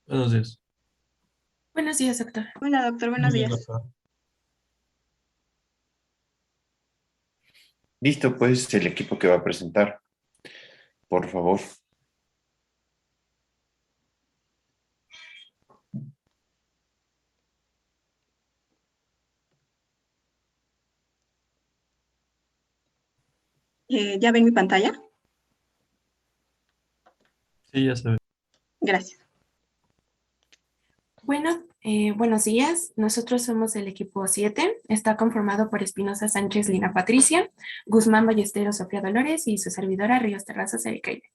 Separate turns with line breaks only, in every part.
Buenos días.
Buenos días, doctor.
Hola, doctor, buenos
Muy bien,
días.
doctor.
Listo, pues el equipo que va a presentar, por favor.
¿Ya ven mi pantalla?
Sí, ya se ve.
Gracias.
Bueno, buenos días. Nosotros somos el equipo 7. Está conformado por Espinosa Sánchez, Lina Patricia, Guzmán Ballesteros, Sofía Dolores y su servidora Ríos Terrazas, Erika Iden.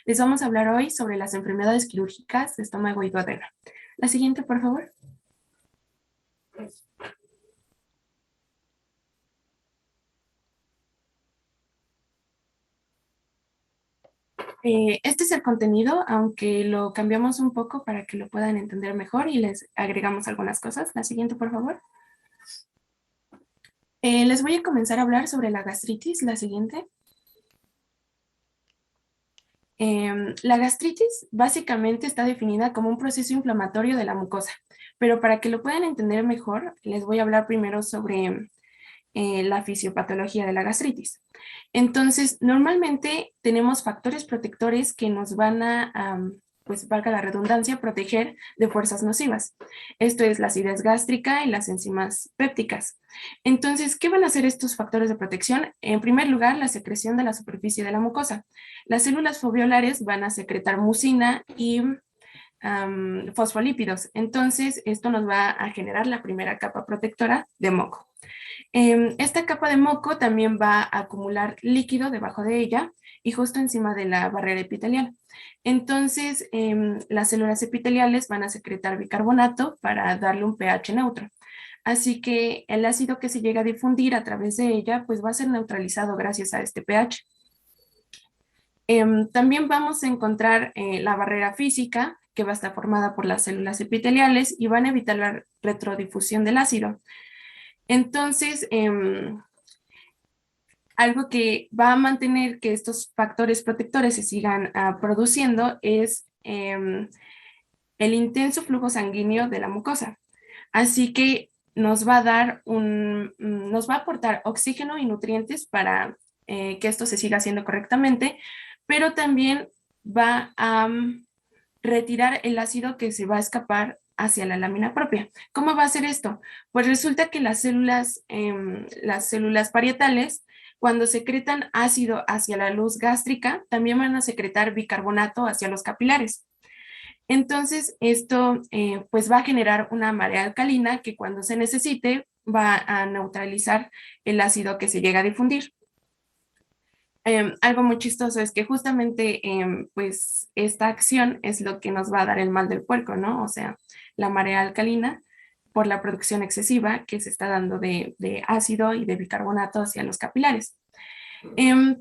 Les vamos a hablar hoy sobre las enfermedades quirúrgicas de estómago y duodeno. La siguiente, por favor. Este es el contenido, aunque lo cambiamos un poco para que lo puedan entender mejor y les agregamos algunas cosas. La siguiente, por favor. Les voy a comenzar a hablar sobre la gastritis. La siguiente. La gastritis básicamente está definida como un proceso inflamatorio de la mucosa, pero para que lo puedan entender mejor, les voy a hablar primero sobre la fisiopatología de la gastritis. Entonces, normalmente tenemos factores protectores que nos van pues valga la redundancia, proteger de fuerzas nocivas. Esto es la acidez gástrica y las enzimas pépticas. Entonces, ¿qué van a hacer estos factores de protección? En primer lugar, la secreción de la superficie de la mucosa. Las células foveolares van a secretar mucina y fosfolípidos. Entonces, esto nos va a generar la primera capa protectora de moco. Esta capa de moco también va a acumular líquido debajo de ella y justo encima de la barrera epitelial. Entonces, las células epiteliales van a secretar bicarbonato para darle un pH neutro. Así que el ácido que se llega a difundir a través de ella, pues va a ser neutralizado gracias a este pH. También vamos a encontrar la barrera física, que va a estar formada por las células epiteliales y van a evitar la retrodifusión del ácido. Entonces, algo que va a mantener que estos factores protectores se sigan produciendo es el intenso flujo sanguíneo de la mucosa. Así que nos va a nos va a aportar oxígeno y nutrientes para que esto se siga haciendo correctamente, pero también va a retirar el ácido que se va a escapar hacia la lámina propia. ¿Cómo va a ser esto? Pues resulta que las células parietales, cuando secretan ácido hacia la luz gástrica, también van a secretar bicarbonato hacia los capilares. Entonces, esto pues va a generar una marea alcalina que cuando se necesite va a neutralizar el ácido que se llega a difundir. Algo muy chistoso es que justamente pues esta acción es lo que nos va a dar el mal del puerco, ¿no? O sea, la marea alcalina por la producción excesiva que se está dando de ácido y de bicarbonato hacia los capilares.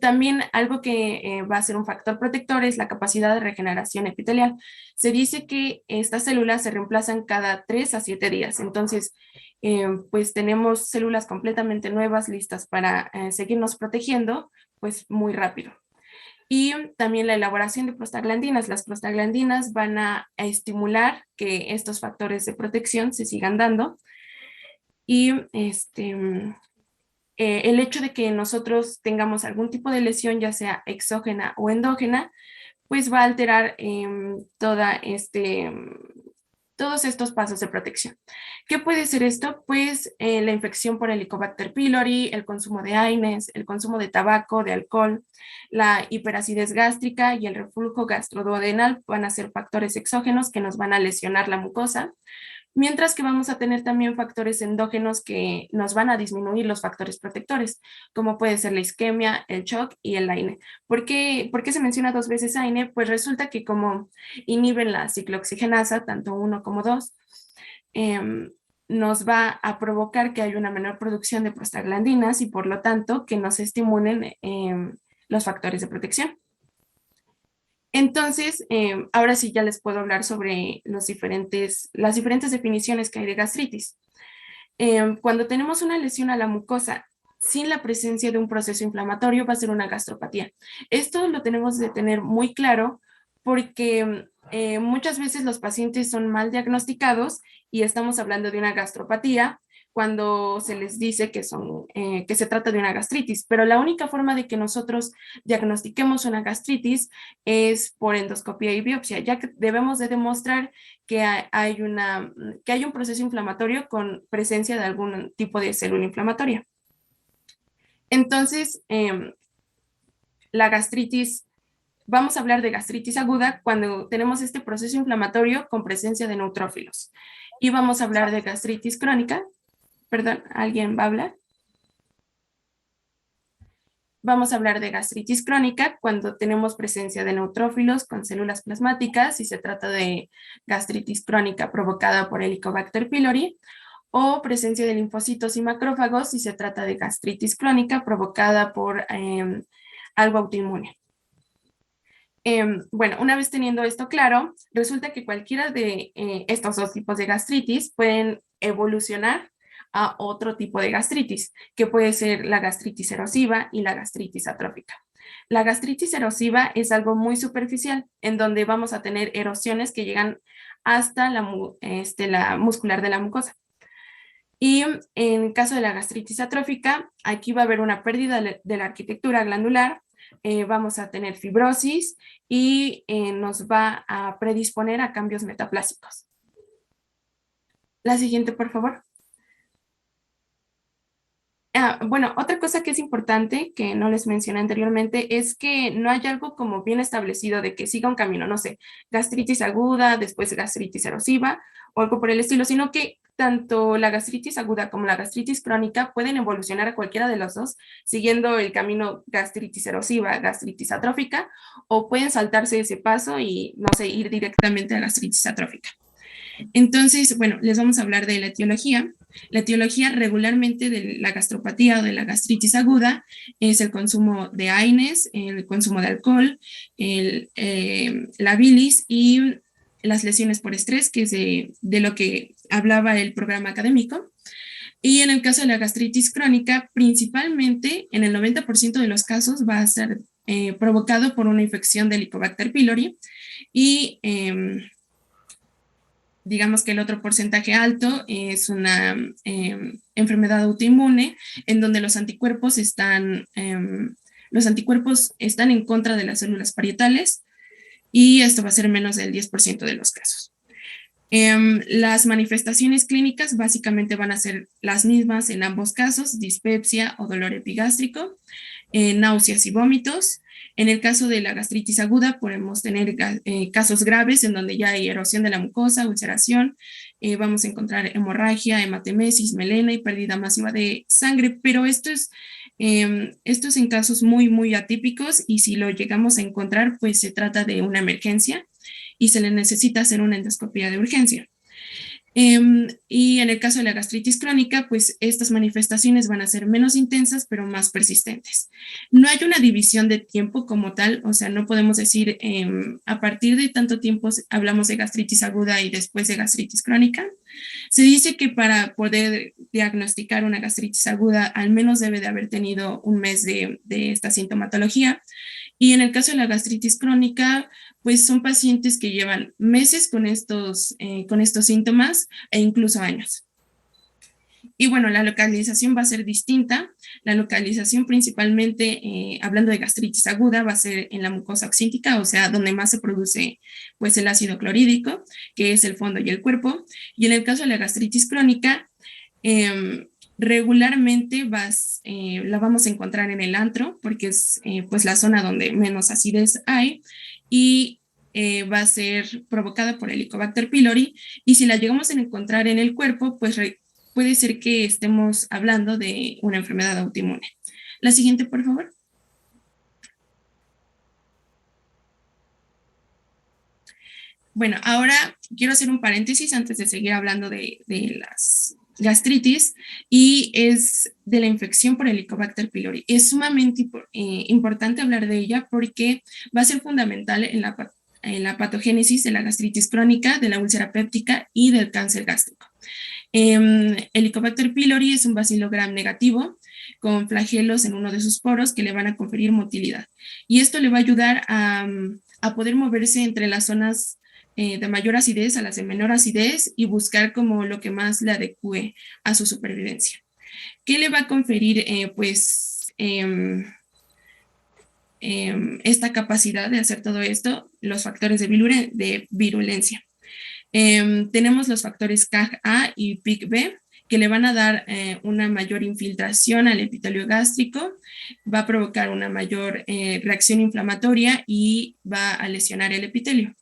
También algo que va a ser un factor protector es la capacidad de regeneración epitelial. Se dice que estas células se reemplazan cada 3 a 7 días. Entonces, pues tenemos células completamente nuevas listas para seguirnos protegiendo, pues muy rápido. Y también la elaboración de prostaglandinas. Las prostaglandinas van a estimular que estos factores de protección se sigan dando. Y el hecho de que nosotros tengamos algún tipo de lesión, ya sea exógena o endógena, pues va a alterar todos estos pasos de protección. ¿Qué puede ser esto? Pues la infección por Helicobacter pylori, el consumo de AINES, el consumo de tabaco, de alcohol, la hiperacidez gástrica y el reflujo gastroduodenal van a ser factores exógenos que nos van a lesionar la mucosa. Mientras que vamos a tener también factores endógenos que nos van a disminuir los factores protectores, como puede ser la isquemia, el shock y el AINE. ¿Por qué se menciona dos veces AINE? Pues resulta que como inhiben la ciclooxigenasa, tanto uno como dos, nos va a provocar que haya una menor producción de prostaglandinas y por lo tanto que no se estimulen los factores de protección. Entonces, ahora sí ya les puedo hablar sobre las diferentes definiciones que hay de gastritis. Cuando tenemos una lesión a la mucosa sin la presencia de un proceso inflamatorio, va a ser una gastropatía. Esto lo tenemos de tener muy claro porque muchas veces los pacientes son mal diagnosticados y estamos hablando de una gastropatía cuando se les dice que se trata de una gastritis, pero la única forma de que nosotros diagnostiquemos una gastritis es por endoscopia y biopsia, ya que debemos de demostrar que hay un proceso inflamatorio con presencia de algún tipo de célula inflamatoria. Entonces, la gastritis, vamos a hablar de gastritis aguda cuando tenemos este proceso inflamatorio con presencia de neutrófilos. Y vamos a hablar de gastritis crónica. Perdón, ¿alguien va a hablar? Vamos a hablar de gastritis crónica cuando tenemos presencia de neutrófilos con células plasmáticas y se trata de gastritis crónica provocada por Helicobacter pylori, o presencia de linfocitos y macrófagos si se trata de gastritis crónica provocada por algo autoinmune. Bueno, una vez teniendo esto claro, resulta que cualquiera de estos dos tipos de gastritis pueden evolucionar a otro tipo de gastritis, que puede ser la gastritis erosiva y la gastritis atrófica. La gastritis erosiva es algo muy superficial, en donde vamos a tener erosiones que llegan hasta la muscular de la mucosa. Y en caso de la gastritis atrófica, aquí va a haber una pérdida de la arquitectura glandular, vamos a tener fibrosis y nos va a predisponer a cambios metaplásicos. La siguiente, por favor. Bueno, otra cosa que es importante, que no les mencioné anteriormente, es que no hay algo como bien establecido de que siga un camino, no sé, gastritis aguda, después gastritis erosiva o algo por el estilo, sino que tanto la gastritis aguda como la gastritis crónica pueden evolucionar a cualquiera de los dos, siguiendo el camino gastritis erosiva, gastritis atrófica, o pueden saltarse ese paso y, no sé, ir directamente a gastritis atrófica. Entonces, bueno, les vamos a hablar de la etiología. La etiología regularmente de la gastropatía o de la gastritis aguda es el consumo de AINES, el consumo de alcohol, la bilis y las lesiones por estrés, que es de lo que hablaba el programa académico. Y en el caso de la gastritis crónica, principalmente en el 90% de los casos va a ser provocado por una infección de Helicobacter pylori y digamos que el otro porcentaje alto es una enfermedad autoinmune en donde los anticuerpos están en contra de las células parietales y esto va a ser menos del 10% de los casos. Las manifestaciones clínicas básicamente van a ser las mismas en ambos casos, dispepsia o dolor epigástrico, náuseas y vómitos. En el caso de la gastritis aguda podemos tener casos graves en donde ya hay erosión de la mucosa, ulceración, vamos a encontrar hemorragia, hematemesis, melena y pérdida masiva de sangre, pero esto es en casos muy, muy atípicos y si lo llegamos a encontrar, pues se trata de una emergencia y se le necesita hacer una endoscopia de urgencia. Y en el caso de la gastritis crónica, pues estas manifestaciones van a ser menos intensas, pero más persistentes. No hay una división de tiempo como tal, o sea, no podemos decir a partir de tanto tiempo hablamos de gastritis aguda y después de gastritis crónica. Se dice que para poder diagnosticar una gastritis aguda, al menos debe de haber tenido un mes de esta sintomatología. Y en el caso de la gastritis crónica, pues son pacientes que llevan meses con estos síntomas e incluso años. Y bueno, la localización va a ser distinta. La localización principalmente, hablando de gastritis aguda, va a ser en la mucosa oxíntica, o sea, donde más se produce pues el ácido clorhídrico, que es el fondo y el cuerpo. Y en el caso de la gastritis crónica, regularmente la vamos a encontrar en el antro, porque es pues la zona donde menos acidez hay, y va a ser provocada por Helicobacter pylori, y si la llegamos a encontrar en el cuerpo, pues puede ser que estemos hablando de una enfermedad autoinmune. La siguiente, por favor. Bueno, ahora quiero hacer un paréntesis antes de seguir hablando de las gastritis, y es de la infección por Helicobacter pylori. Es sumamente importante hablar de ella porque va a ser fundamental en la patogénesis de la gastritis crónica, de la úlcera péptica y del cáncer gástrico. Helicobacter pylori es un bacilo gram negativo con flagelos en uno de sus poros que le van a conferir motilidad, y esto le va a ayudar a poder moverse entre las zonas de mayor acidez a las de menor acidez y buscar como lo que más le adecue a su supervivencia. ¿Qué le va a conferir esta capacidad de hacer todo esto? Los factores de virulencia. Tenemos los factores CAG-A y PIC-B, que le van a dar una mayor infiltración al epitelio gástrico, va a provocar una mayor reacción inflamatoria y va a lesionar el epitelio.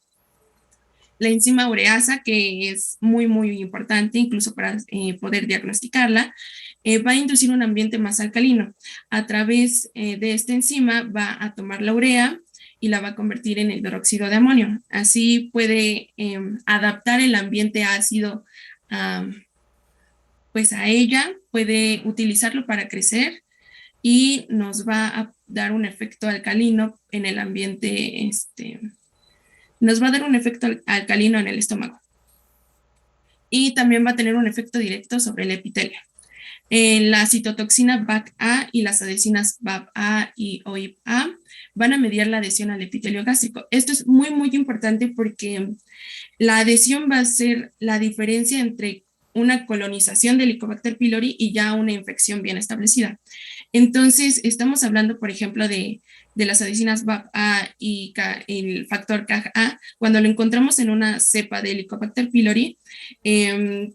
La enzima ureasa, que es muy, muy importante incluso para poder diagnosticarla, va a inducir un ambiente más alcalino. A través de esta enzima va a tomar la urea y la va a convertir en hidróxido de amonio. Así puede adaptar el ambiente ácido pues a ella, puede utilizarlo para crecer y nos va a dar un efecto alcalino en el ambiente, nos va a dar un efecto alcalino en el estómago. Y también va a tener un efecto directo sobre el epitelio. La citotoxina BAC-A y las adhesinas BAP-A y OIP-A van a mediar la adhesión al epitelio gástrico. Esto es muy, muy importante porque la adhesión va a ser la diferencia entre una colonización del Helicobacter pylori y ya una infección bien establecida. Entonces, estamos hablando, por ejemplo, de las adhesinas BAP-A y el factor CAG-A. Cuando lo encontramos en una cepa de Helicobacter pylori,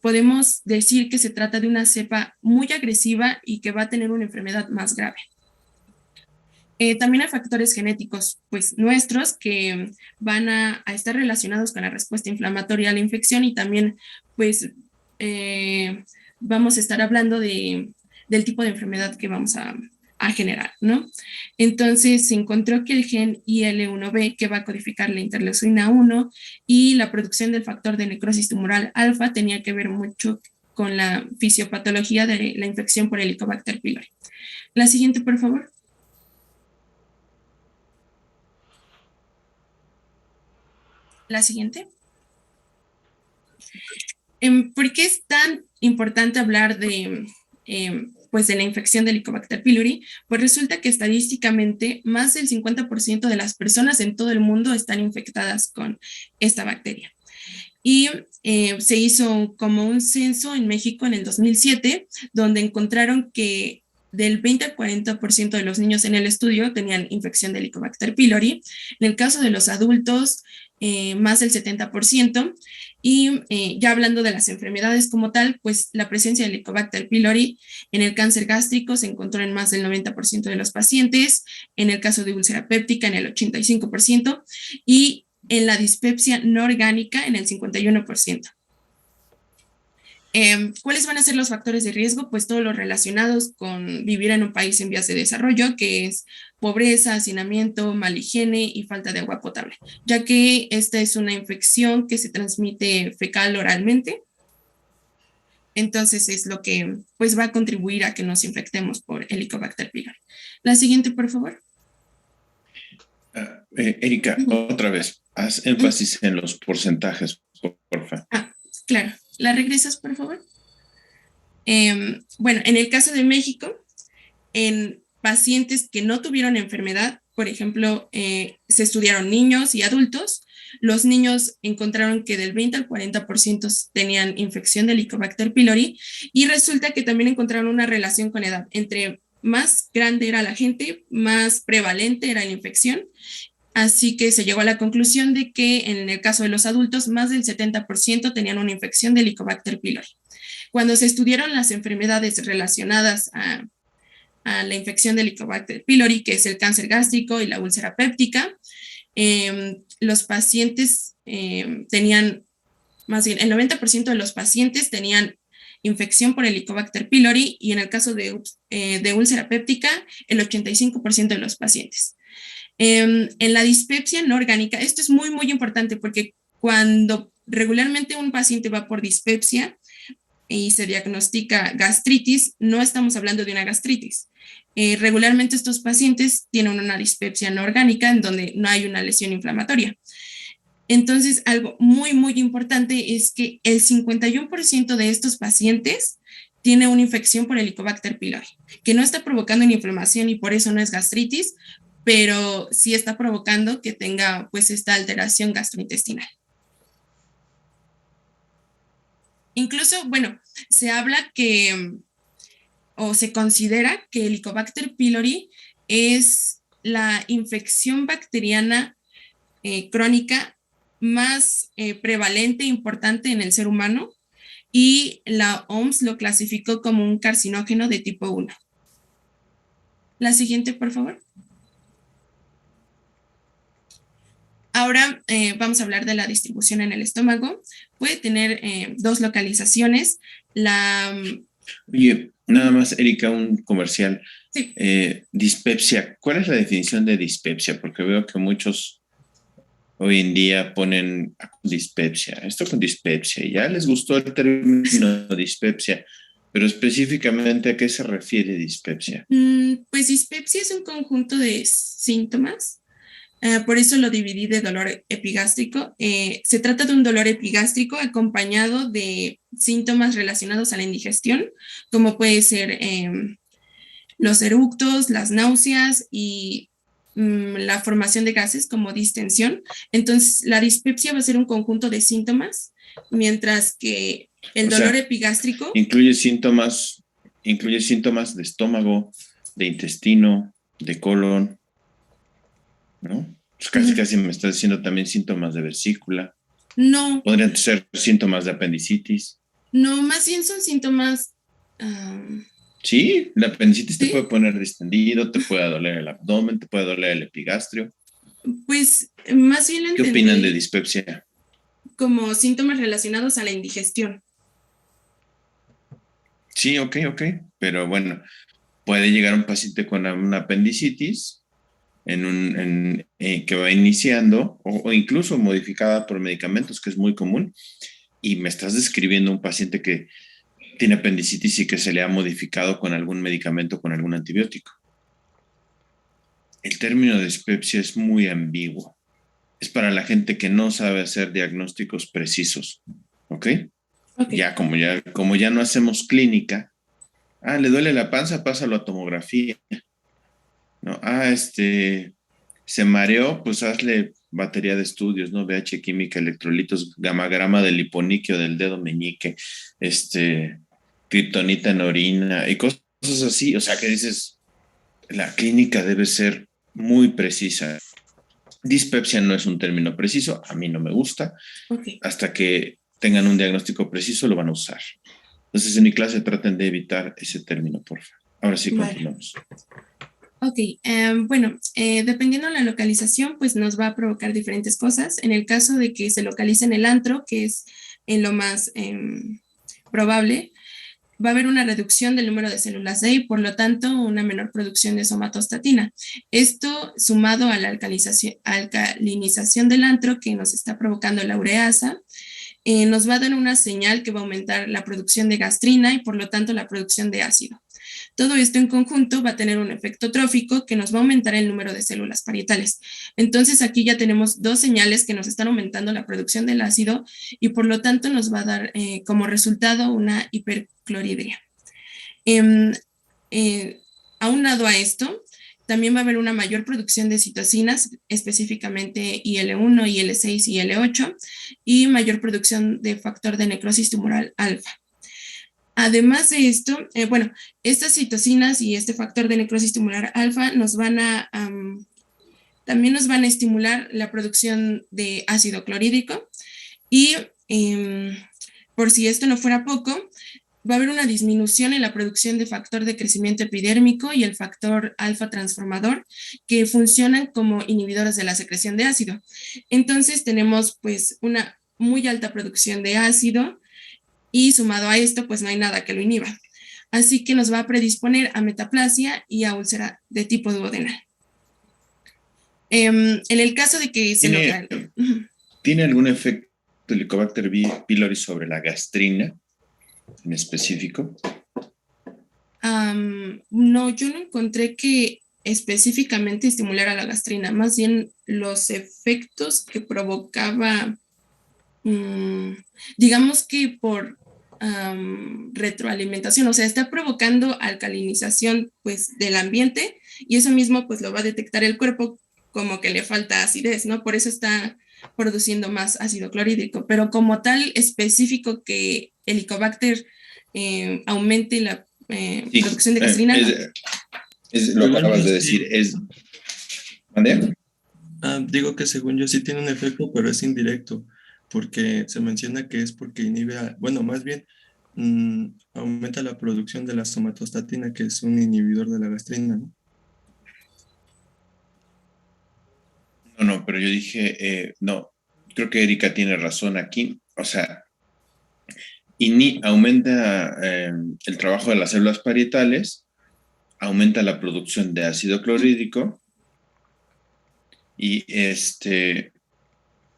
podemos decir que se trata de una cepa muy agresiva y que va a tener una enfermedad más grave. También hay factores genéticos pues, nuestros que van a estar relacionados con la respuesta inflamatoria a la infección y también pues, vamos a estar hablando del tipo de enfermedad que vamos a generar, ¿no? Entonces se encontró que el gen IL1B, que va a codificar la interleucina 1 y la producción del factor de necrosis tumoral alfa, tenía que ver mucho con la fisiopatología de la infección por Helicobacter pylori. La siguiente, por favor. La siguiente. ¿Por qué es tan importante hablar pues de la infección de Helicobacter pylori? Pues resulta que estadísticamente más del 50% de las personas en todo el mundo están infectadas con esta bacteria. Y se hizo como un censo en México en el 2007, donde encontraron que del 20 al 40% de los niños en el estudio tenían infección de Helicobacter pylori. En el caso de los adultos, más del 70%. Y ya hablando de las enfermedades como tal, pues la presencia de Helicobacter pylori en el cáncer gástrico se encontró en más del 90% de los pacientes, en el caso de úlcera péptica en el 85% y en la dispepsia no orgánica en el 51%. ¿Cuáles van a ser los factores de riesgo? Pues todos los relacionados con vivir en un país en vías de desarrollo, que es pobreza, hacinamiento, mala higiene y falta de agua potable, ya que esta es una infección que se transmite fecal oralmente. Entonces es lo que pues va a contribuir a que nos infectemos por Helicobacter pylori. La siguiente, por favor.
Erika, otra vez, haz énfasis en los porcentajes, por favor.
Claro. ¿La regresas, por favor? Bueno, en el caso de México, en pacientes que no tuvieron enfermedad, por ejemplo, se estudiaron niños y adultos. Los niños encontraron que del 20 al 40% tenían infección de Helicobacter pylori y resulta que también encontraron una relación con la edad. Entre más grande era la gente, más prevalente era la infección. Así que se llegó a la conclusión de que en el caso de los adultos, más del 70% tenían una infección de Helicobacter pylori. Cuando se estudiaron las enfermedades relacionadas a la infección de Helicobacter pylori, que es el cáncer gástrico y la úlcera péptica, los pacientes tenían, más bien el 90% de los pacientes tenían infección por Helicobacter pylori y en el caso de úlcera péptica, el 85% de los pacientes. En la dispepsia no orgánica, esto es muy, muy importante porque cuando regularmente un paciente va por dispepsia y se diagnostica gastritis, no estamos hablando de una gastritis. Regularmente estos pacientes tienen una dispepsia no orgánica en donde no hay una lesión inflamatoria. Entonces, algo muy, muy importante es que el 51% de estos pacientes tiene una infección por Helicobacter pylori, que no está provocando una inflamación y por eso no es gastritis, pero sí está provocando que tenga pues esta alteración gastrointestinal. incluso, bueno, se habla que, o se considera que Helicobacter pylori es la infección bacteriana crónica más prevalente e importante en el ser humano, y la OMS lo clasificó como un carcinógeno de tipo 1. La siguiente, por favor. Ahora vamos a hablar de la distribución en el estómago. Puede tener dos localizaciones.
Oye, nada más, Erika, un comercial.
Sí.
Dispepsia, ¿cuál es la definición de dispepsia? Porque veo que muchos hoy en día ponen dispepsia, esto con dispepsia, y ya les gustó el término dispepsia, pero específicamente ¿a qué se refiere dispepsia?
Pues dispepsia es un conjunto de síntomas. Por eso lo dividí de dolor epigástrico. Se trata de un dolor epigástrico acompañado de síntomas relacionados a la indigestión, como puede ser los eructos, las náuseas y la formación de gases como distensión. Entonces, la dispepsia va a ser un conjunto de síntomas, mientras que el dolor epigástrico
incluye síntomas de estómago, de intestino, de colon, ¿no? Pues casi me estás diciendo también síntomas de vesícula.
No.
Podrían ser síntomas de apendicitis.
No, más bien son síntomas.
Sí, la apendicitis te puede poner distendido, te puede doler el abdomen, te puede doler el epigastrio.
Pues más bien lo entendí.
¿Qué opinan de dispepsia?
Como síntomas relacionados a la indigestión.
Sí, ok, pero bueno, puede llegar un paciente con una apendicitis que va iniciando o incluso modificada por medicamentos, que es muy común, y me estás describiendo un paciente que tiene apendicitis y que se le ha modificado con algún medicamento, con algún antibiótico. El término de dispepsia es muy ambiguo. Es para la gente que no sabe hacer diagnósticos precisos, ¿ok? Como ya no hacemos clínica, le duele la panza, pásalo a tomografía. ¿No? Se mareó, pues hazle batería de estudios, ¿no? VH química, electrolitos, gamagrama del hiponiquio del dedo meñique, kriptonita en orina y cosas así. O sea, que dices, la clínica debe ser muy precisa. Dispepsia no es un término preciso, a mí no me gusta. Hasta que tengan un diagnóstico preciso lo van a usar. Entonces, en mi clase traten de evitar ese término, por favor. Ahora sí, continuamos.
Ok, bueno, dependiendo de la localización, pues nos va a provocar diferentes cosas. En el caso de que se localice en el antro, que es en lo más probable, va a haber una reducción del número de células D y por lo tanto una menor producción de somatostatina. Esto sumado a la alcalinización del antro que nos está provocando la ureasa, nos va a dar una señal que va a aumentar la producción de gastrina y por lo tanto la producción de ácido. Todo esto en conjunto va a tener un efecto trófico que nos va a aumentar el número de células parietales. Entonces aquí ya tenemos dos señales que nos están aumentando la producción del ácido y por lo tanto nos va a dar como resultado una hipercloridria. Aunado a esto, también va a haber una mayor producción de citocinas, específicamente IL-1, IL-6 y IL-8, y mayor producción de factor de necrosis tumoral alfa. Además de esto, estas citocinas y este factor de necrosis tumoral alfa también nos van a estimular la producción de ácido clorhídrico y por si esto no fuera poco, va a haber una disminución en la producción de factor de crecimiento epidérmico y el factor alfa transformador que funcionan como inhibidores de la secreción de ácido. Entonces tenemos pues una muy alta producción de ácido y sumado a esto pues no hay nada que lo inhiba. Así que nos va a predisponer a metaplasia y a úlcera de tipo duodenal. En el caso de que se logre...
¿Tiene algún efecto Helicobacter pylori sobre la gastrina en específico?
No, yo no encontré que específicamente estimulara la gastrina, más bien los efectos que provocaba, digamos que por retroalimentación, o sea, está provocando alcalinización pues del ambiente y eso mismo pues lo va a detectar el cuerpo como que le falta acidez, ¿no? Por eso está produciendo más ácido clorhídrico, pero como tal específico que Helicobacter aumente la
Sí,
producción de gastrina.
lo acabas de decir, es... ¿Vale?
Digo que según yo sí tiene un efecto, pero es indirecto, porque se menciona que es porque inhibe, bueno, más bien aumenta la producción de la somatostatina, que es un inhibidor de la gastrina, ¿no?
No, pero yo dije, no, creo que Erika tiene razón aquí. O sea, aumenta el trabajo de las células parietales, aumenta la producción de ácido clorhídrico y,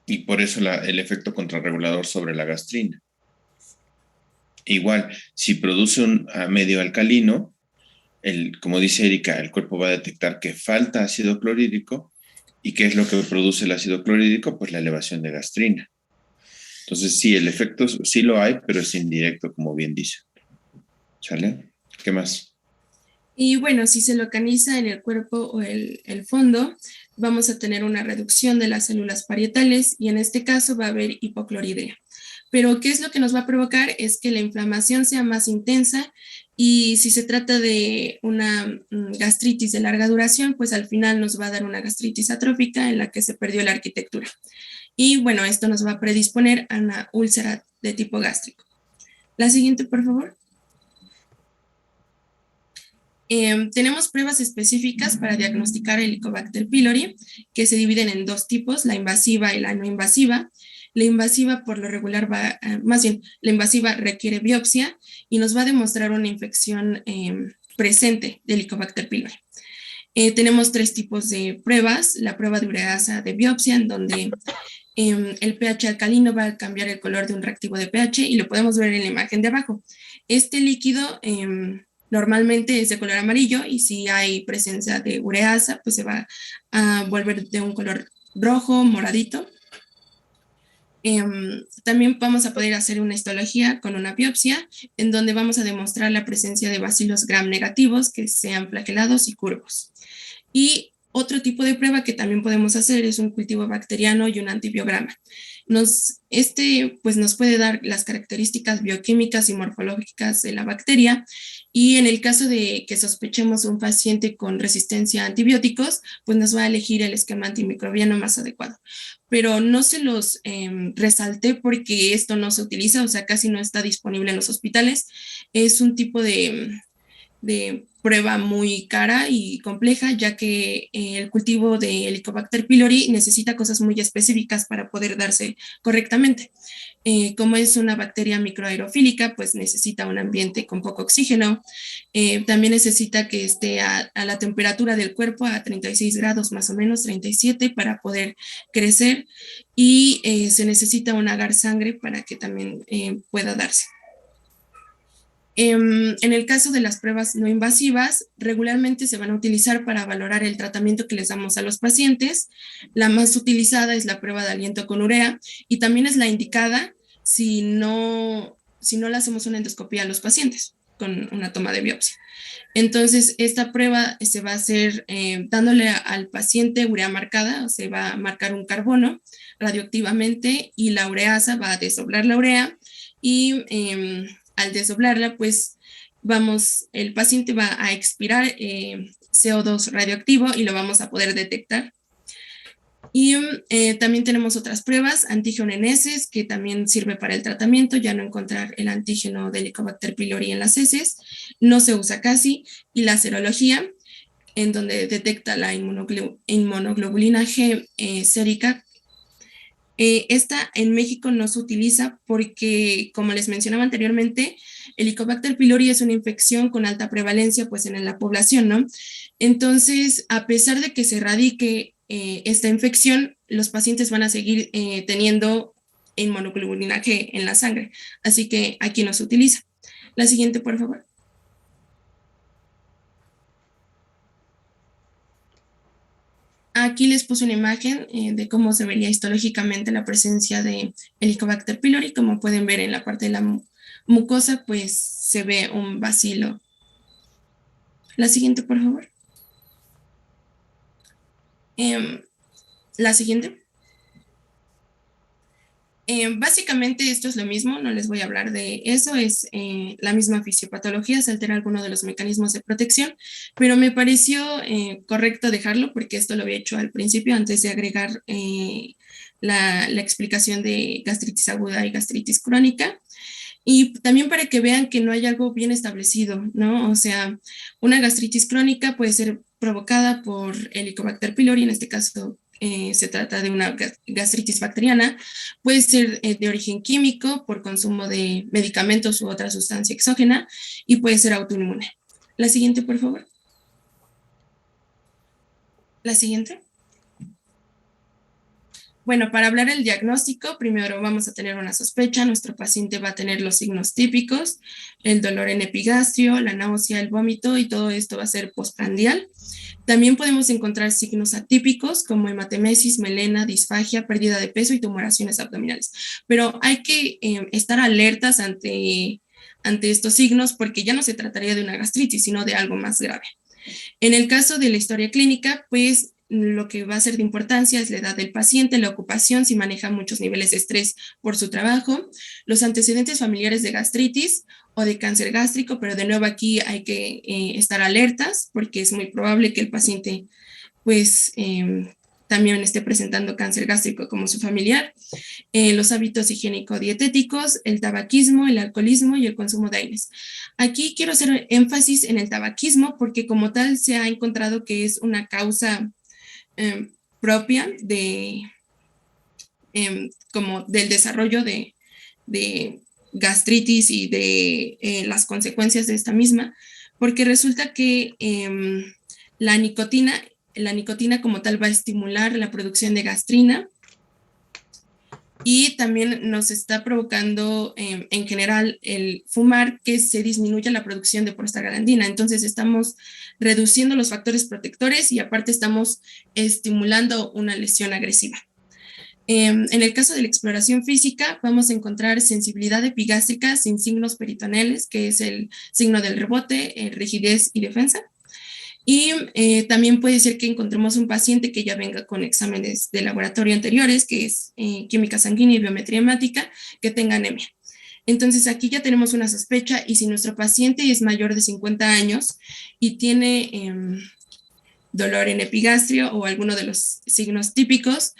y por eso el efecto contrarregulador sobre la gastrina. Igual, si produce un medio alcalino, como dice Erika, el cuerpo va a detectar que falta ácido clorhídrico. ¿Y qué es lo que produce el ácido clorhídrico? Pues la elevación de gastrina. Entonces, sí, el efecto sí lo hay, pero es indirecto, como bien dice. ¿Sale? ¿Qué más?
Y bueno, si se localiza en el cuerpo o el fondo, vamos a tener una reducción de las células parietales y en este caso va a haber hipocloridria. Pero ¿qué es lo que nos va a provocar? Es que la inflamación sea más intensa y si se trata de una gastritis de larga duración, pues al final nos va a dar una gastritis atrófica en la que se perdió la arquitectura. Y bueno, esto nos va a predisponer a una úlcera de tipo gástrico. La siguiente, por favor. Tenemos pruebas específicas para diagnosticar el Helicobacter pylori, que se dividen en dos tipos, la invasiva y la no invasiva. La invasiva por lo regular más bien, la invasiva requiere biopsia y nos va a demostrar una infección presente del Helicobacter pylori. Tenemos tres tipos de pruebas, la prueba de ureasa de biopsia, en donde el pH alcalino va a cambiar el color de un reactivo de pH y lo podemos ver en la imagen de abajo. Este líquido normalmente es de color amarillo y si hay presencia de ureasa, pues se va a volver de un color rojo, moradito. También vamos a poder hacer una histología con una biopsia en donde vamos a demostrar la presencia de bacilos gram negativos que sean flagelados y curvos. Y otro tipo de prueba que también podemos hacer es un cultivo bacteriano y un antibiograma. Pues nos puede dar las características bioquímicas y morfológicas de la bacteria y en el caso de que sospechemos un paciente con resistencia a antibióticos, pues nos va a elegir el esquema antimicrobiano más adecuado. Pero no se los resalté porque esto no se utiliza, o sea, casi no está disponible en los hospitales. Es un tipo de prueba muy cara y compleja, ya que el cultivo de Helicobacter pylori necesita cosas muy específicas para poder darse correctamente. Como es una bacteria microaerofílica, pues necesita un ambiente con poco oxígeno. También necesita que esté a la temperatura del cuerpo, a 36 grados más o menos, 37, para poder crecer. Y se necesita un agar sangre para que también pueda darse. En el caso de las pruebas no invasivas, regularmente se van a utilizar para valorar el tratamiento que les damos a los pacientes. La más utilizada es la prueba de aliento con urea y también es la indicada si no le hacemos una endoscopía a los pacientes con una toma de biopsia. Entonces, esta prueba se va a hacer dándole al paciente urea marcada, o se va a marcar un carbono radioactivamente y la ureasa va a desdoblar la urea y al desdoblarla, pues el paciente va a expirar CO2 radioactivo y lo vamos a poder detectar. Y también tenemos otras pruebas, antígeno en heces, que también sirve para el tratamiento, ya no encontrar el antígeno del Helicobacter pylori en las heces, no se usa casi, y la serología, en donde detecta la inmunoglobulina G sérica. Esta en México no se utiliza porque, como les mencionaba anteriormente, el Helicobacter pylori es una infección con alta prevalencia pues en la población, ¿no? Entonces, a pesar de que se erradique esta infección, los pacientes van a seguir teniendo inmunoglobulina G en la sangre, así que aquí no se utiliza. La siguiente, por favor. Aquí les puse una imagen de cómo se vería histológicamente la presencia de Helicobacter pylori. Como pueden ver en la parte de la mucosa, pues se ve un bacilo. La siguiente, por favor. La siguiente. Básicamente esto es lo mismo, no les voy a hablar de eso, es la misma fisiopatología, se altera alguno de los mecanismos de protección, pero me pareció correcto dejarlo porque esto lo había hecho al principio antes de agregar la explicación de gastritis aguda y gastritis crónica. Y también para que vean que no hay algo bien establecido, ¿no? O sea, una gastritis crónica puede ser provocada por Helicobacter pylori, en este caso se trata de una gastritis bacteriana, puede ser de origen químico por consumo de medicamentos u otra sustancia exógena y puede ser autoinmune. La siguiente, por favor. La siguiente. Bueno, para hablar del diagnóstico, primero vamos a tener una sospecha. Nuestro paciente va a tener los signos típicos, el dolor en epigastrio, la náusea, el vómito, y todo esto va a ser postprandial. También podemos encontrar signos atípicos como hematemesis, melena, disfagia, pérdida de peso y tumoraciones abdominales. Pero hay que estar alertas ante estos signos porque ya no se trataría de una gastritis, sino de algo más grave. En el caso de la historia clínica, pues lo que va a ser de importancia es la edad del paciente, la ocupación, si maneja muchos niveles de estrés por su trabajo, los antecedentes familiares de gastritis o de cáncer gástrico, pero de nuevo aquí hay que estar alertas porque es muy probable que el paciente pues también esté presentando cáncer gástrico como su familiar, los hábitos higiénico-dietéticos, el tabaquismo, el alcoholismo y el consumo de AINES. Aquí quiero hacer énfasis en el tabaquismo porque como tal se ha encontrado que es una causa propia de como del desarrollo de gastritis y de las consecuencias de esta misma, porque resulta que la nicotina como tal va a estimular la producción de gastrina y también nos está provocando en general el fumar que se disminuya la producción de prostaglandina. Entonces estamos reduciendo los factores protectores y aparte estamos estimulando una lesión agresiva. En el caso de la exploración física, vamos a encontrar sensibilidad epigástrica sin signos peritoneales, que es el signo del rebote, rigidez y defensa. Y también puede ser que encontremos un paciente que ya venga con exámenes de laboratorio anteriores, que es química sanguínea y biometría hemática, que tenga anemia. Entonces aquí ya tenemos una sospecha y si nuestro paciente es mayor de 50 años y tiene dolor en epigastrio o alguno de los signos típicos,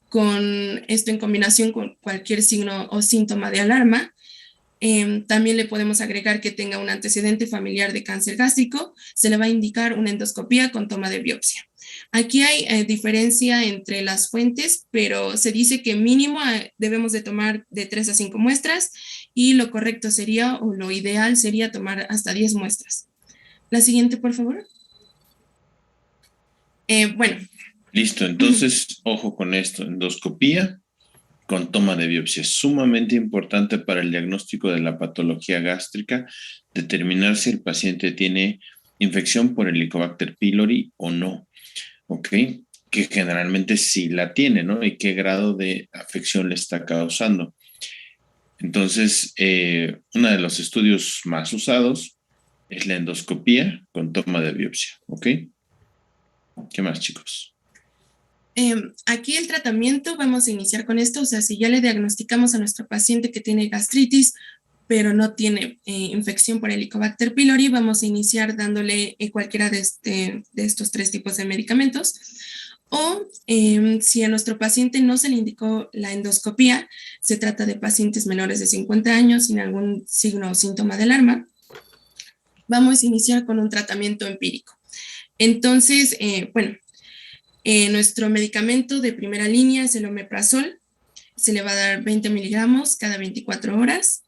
con esto en combinación con cualquier signo o síntoma de alarma, también le podemos agregar que tenga un antecedente familiar de cáncer gástrico, se le va a indicar una endoscopía con toma de biopsia. Aquí hay diferencia entre las fuentes, pero se dice que mínimo debemos de tomar de 3 a 5 muestras y lo correcto sería, o lo ideal sería tomar hasta 10 muestras. La siguiente, por favor. Bueno.
Listo, entonces, ojo con esto, endoscopía con toma de biopsia. Es sumamente importante para el diagnóstico de la patología gástrica determinar si el paciente tiene infección por Helicobacter pylori o no, ¿ok? Que generalmente sí la tiene, ¿no? Y qué grado de afección le está causando. Entonces, uno de los estudios más usados es la endoscopía con toma de biopsia, ¿ok? ¿Qué más, chicos?
Aquí el tratamiento, vamos a iniciar con esto, o sea, si ya le diagnosticamos a nuestro paciente que tiene gastritis, pero no tiene infección por Helicobacter pylori, vamos a iniciar dándole cualquiera de estos 3 tipos de medicamentos. O si a nuestro paciente no se le indicó la endoscopía, se trata de pacientes menores de 50 años sin algún signo o síntoma de alarma, vamos a iniciar con un tratamiento empírico. Entonces, bueno, nuestro medicamento de primera línea es el omeprazol, se le va a dar 20 miligramos cada 24 horas.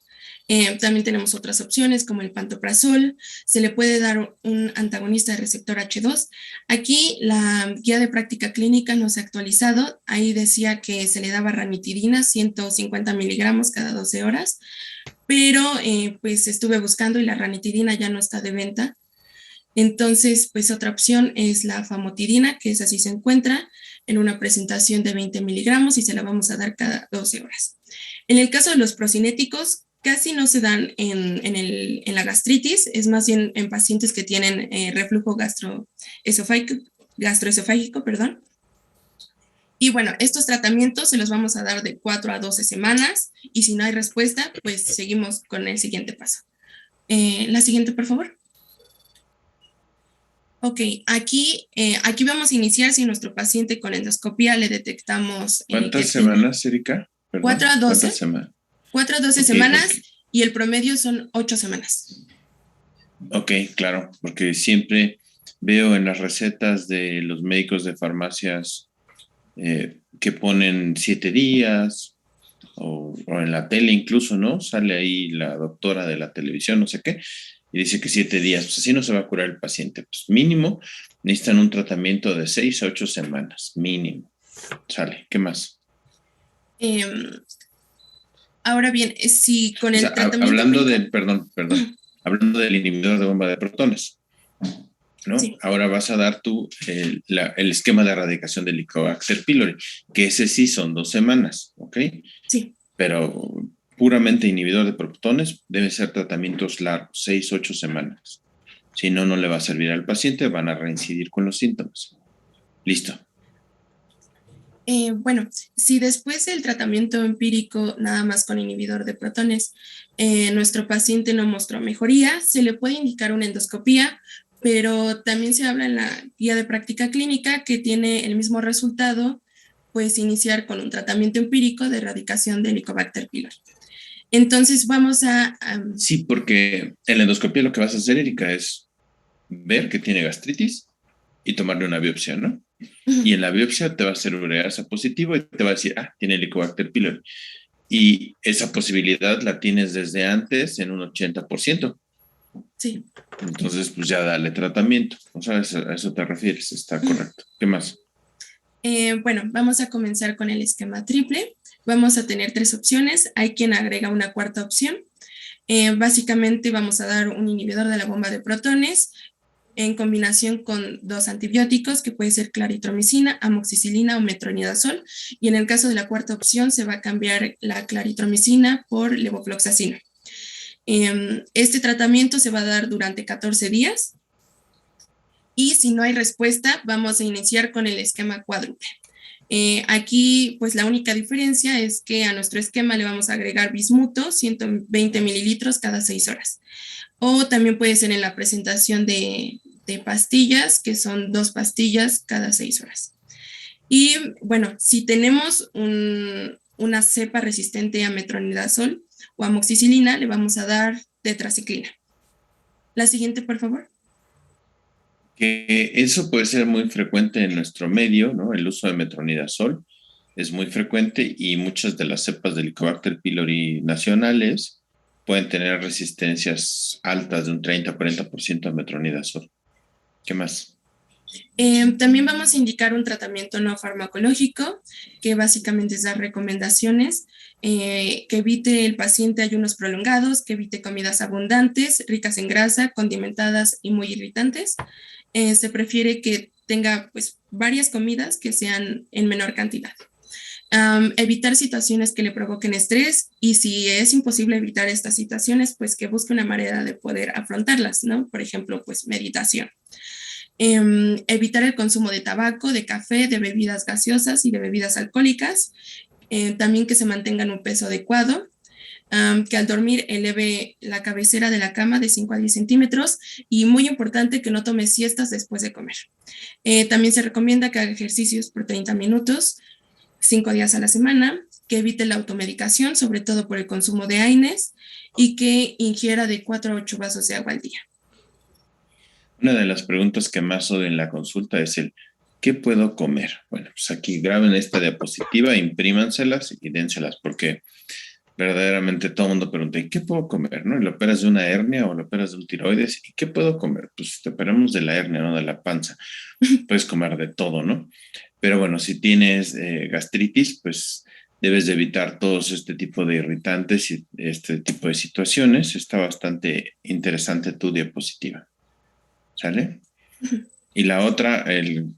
También tenemos otras opciones como el pantoprazol, se le puede dar un antagonista de receptor H2. Aquí la guía de práctica clínica no se ha actualizado, ahí decía que se le daba ranitidina 150 miligramos cada 12 horas, pero pues estuve buscando y la ranitidina ya no está de venta. Entonces, pues otra opción es la famotidina, que es así se encuentra en una presentación de 20 miligramos y se la vamos a dar cada 12 horas. En el caso de los procinéticos, casi no se dan en la gastritis, es más bien en pacientes que tienen reflujo gastroesofágico, Y bueno, estos tratamientos se los vamos a dar de 4 a 12 semanas y si no hay respuesta, pues seguimos con el siguiente paso. La siguiente, por favor. Ok, aquí vamos a iniciar si nuestro paciente con endoscopía le detectamos...
¿Cuántas semanas, Erika? Perdón,
4 a 12.
¿cuántas semanas?
4 a 12
Okay,
semanas
porque...
y el promedio son 8 semanas.
Ok, claro, porque siempre veo en las recetas de los médicos de farmacias que ponen 7 días o en la tele incluso, ¿no? Sale ahí la doctora de la televisión, no sé qué, y dice que 7 días, pues así no se va a curar el paciente. Pues mínimo necesitan un tratamiento de 6 a 8 semanas, mínimo. Sale, ¿qué más?
Ahora bien, si con el tratamiento...
Hablando del, perdón, hablando del inhibidor de bomba de protones, ¿no?
Sí.
Ahora vas a dar tú el esquema de erradicación del Helicobacter pylori, que ese sí son 2 semanas, ¿ok?
Sí.
Pero puramente inhibidor de protones deben ser tratamientos largos, 6, 8 semanas. Si no, no le va a servir al paciente, van a reincidir con los síntomas. Listo.
Bueno, si después del tratamiento empírico nada más con inhibidor de protones, nuestro paciente no mostró mejoría, se le puede indicar una endoscopía, pero también se habla en la guía de práctica clínica que tiene el mismo resultado, pues iniciar con un tratamiento empírico de erradicación de Helicobacter pylori. Entonces vamos a...
Sí, porque en la endoscopía lo que vas a hacer, Erika, es ver que tiene gastritis y tomarle una biopsia, ¿no? Y en la biopsia te va a hacer ureasa positivo y te va a decir, tiene Helicobacter pylori. Y esa posibilidad la tienes desde antes en un 80%.
Sí.
Entonces, pues ya dale tratamiento. O sea, a eso te refieres, está correcto. ¿Qué más?
Bueno, vamos a comenzar con el esquema triple. Vamos a tener 3 opciones. Hay quien agrega una cuarta opción. Básicamente vamos a dar un inhibidor de la bomba de protones en combinación con 2 antibióticos, que puede ser claritromicina, amoxicilina o metronidazol. Y en el caso de la cuarta opción se va a cambiar la claritromicina por levofloxacina. Este tratamiento se va a dar durante 14 días. Y si no hay respuesta, vamos a iniciar con el esquema cuádruple. Aquí, pues la única diferencia es que a nuestro esquema le vamos a agregar bismuto, 120 mililitros cada 6 horas. O también puede ser en la presentación de pastillas, que son 2 pastillas cada 6 horas. Y bueno, si tenemos una cepa resistente a metronidazol o amoxicilina, le vamos a dar tetraciclina. La siguiente, por favor.
Que eso puede ser muy frecuente en nuestro medio, ¿no? El uso de metronidazol es muy frecuente y muchas de las cepas de Helicobacter pylori nacionales pueden tener resistencias altas de un 30-40% a metronidazol. ¿Qué más?
También vamos a indicar un tratamiento no farmacológico, que básicamente es dar recomendaciones, que evite el paciente ayunos prolongados, que evite comidas abundantes, ricas en grasa, condimentadas y muy irritantes. Se prefiere que tenga pues varias comidas que sean en menor cantidad. Evitar situaciones que le provoquen estrés y si es imposible evitar estas situaciones, pues que busque una manera de poder afrontarlas, ¿no? Por ejemplo, pues meditación. Evitar el consumo de tabaco, de café, de bebidas gaseosas y de bebidas alcohólicas. También que se mantengan un peso adecuado. Que al dormir eleve la cabecera de la cama de 5 a 10 centímetros y muy importante que no tome siestas después de comer. También se recomienda que haga ejercicios por 30 minutos, 5 días a la semana, que evite la automedicación, sobre todo por el consumo de AINES y que ingiera de 4 a 8 vasos de agua al día.
Una de las preguntas que más odio en la consulta es ¿qué puedo comer? Bueno, pues aquí graben esta diapositiva, imprímanselas y dénselas porque verdaderamente todo el mundo pregunta, ¿y qué puedo comer? ¿No? ¿Le operas de una hernia o le operas de un tiroides? ¿Y qué puedo comer? Pues te operamos de la hernia, no de la panza. Puedes comer de todo, ¿no? Pero bueno, si tienes gastritis, pues debes de evitar todos este tipo de irritantes y este tipo de situaciones. Está bastante interesante tu diapositiva. ¿Sale? Y la otra,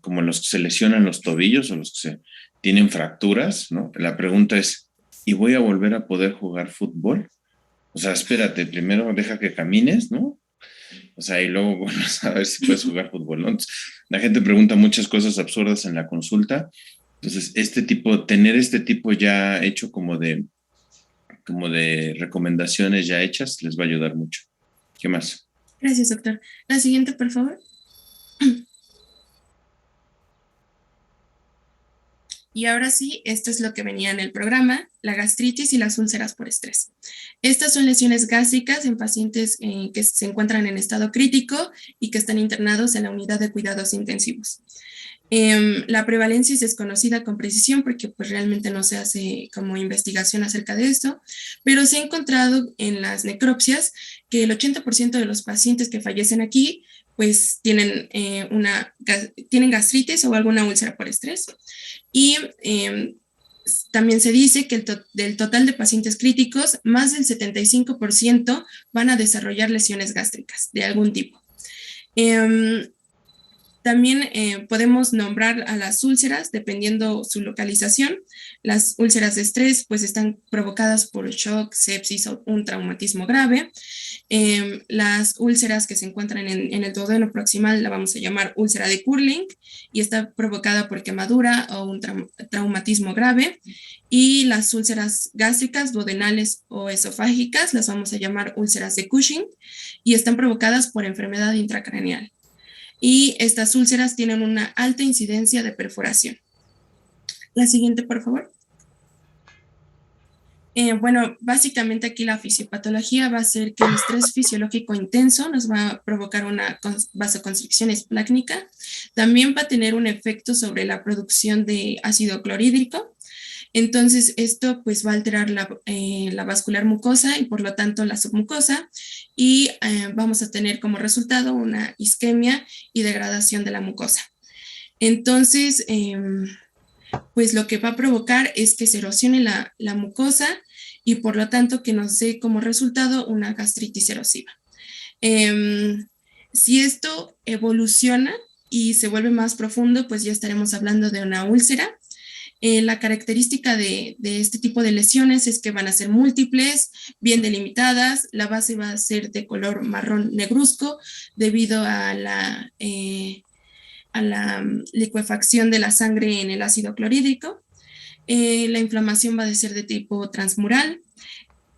como los que se lesionan los tobillos o los que se tienen fracturas, ¿no? La pregunta es, ¿y voy a volver a poder jugar fútbol? O sea, espérate, primero deja que camines, ¿no? O sea, y luego vuelves a ver si puedes jugar fútbol, ¿no? Entonces, la gente pregunta muchas cosas absurdas en la consulta. Entonces, tener este tipo ya hecho como de recomendaciones ya hechas, les va a ayudar mucho. ¿Qué más?
Gracias, doctor. La siguiente, por favor. Y ahora sí, esto es lo que venía en el programa, la gastritis y las úlceras por estrés. Estas son lesiones gástricas en pacientes que se encuentran en estado crítico y que están internados en la unidad de cuidados intensivos. La prevalencia es desconocida con precisión porque pues realmente no se hace como investigación acerca de esto, pero se ha encontrado en las necropsias que el 80% de los pacientes que fallecen aquí pues tienen, tienen gastritis o alguna úlcera por estrés. Y también se dice que del total de pacientes críticos, más del 75% van a desarrollar lesiones gástricas de algún tipo. También podemos nombrar a las úlceras dependiendo su localización. Las úlceras de estrés pues están provocadas por shock, sepsis o un traumatismo grave. Las úlceras que se encuentran en el duodeno proximal la vamos a llamar úlcera de Curling y está provocada por quemadura o un traumatismo grave. Y las úlceras gástricas, duodenales o esofágicas las vamos a llamar úlceras de Cushing y están provocadas por enfermedad intracraneal. Y estas úlceras tienen una alta incidencia de perforación. La siguiente, por favor. Bueno, básicamente aquí la fisiopatología va a ser que el estrés fisiológico intenso nos va a provocar una vasoconstricción esplácnica. También va a tener un efecto sobre la producción de ácido clorhídrico. Entonces, esto pues va a alterar la vascular mucosa y por lo tanto la submucosa y vamos a tener como resultado una isquemia y degradación de la mucosa. Entonces, pues lo que va a provocar es que se erosione la mucosa y por lo tanto que nos dé como resultado una gastritis erosiva. Si esto evoluciona y se vuelve más profundo, pues ya estaremos hablando de una úlcera. La característica de este tipo de lesiones es que van a ser múltiples, bien delimitadas, la base va a ser de color marrón negruzco debido a la licuefacción de la sangre en el ácido clorhídrico. La inflamación va a ser de tipo transmural.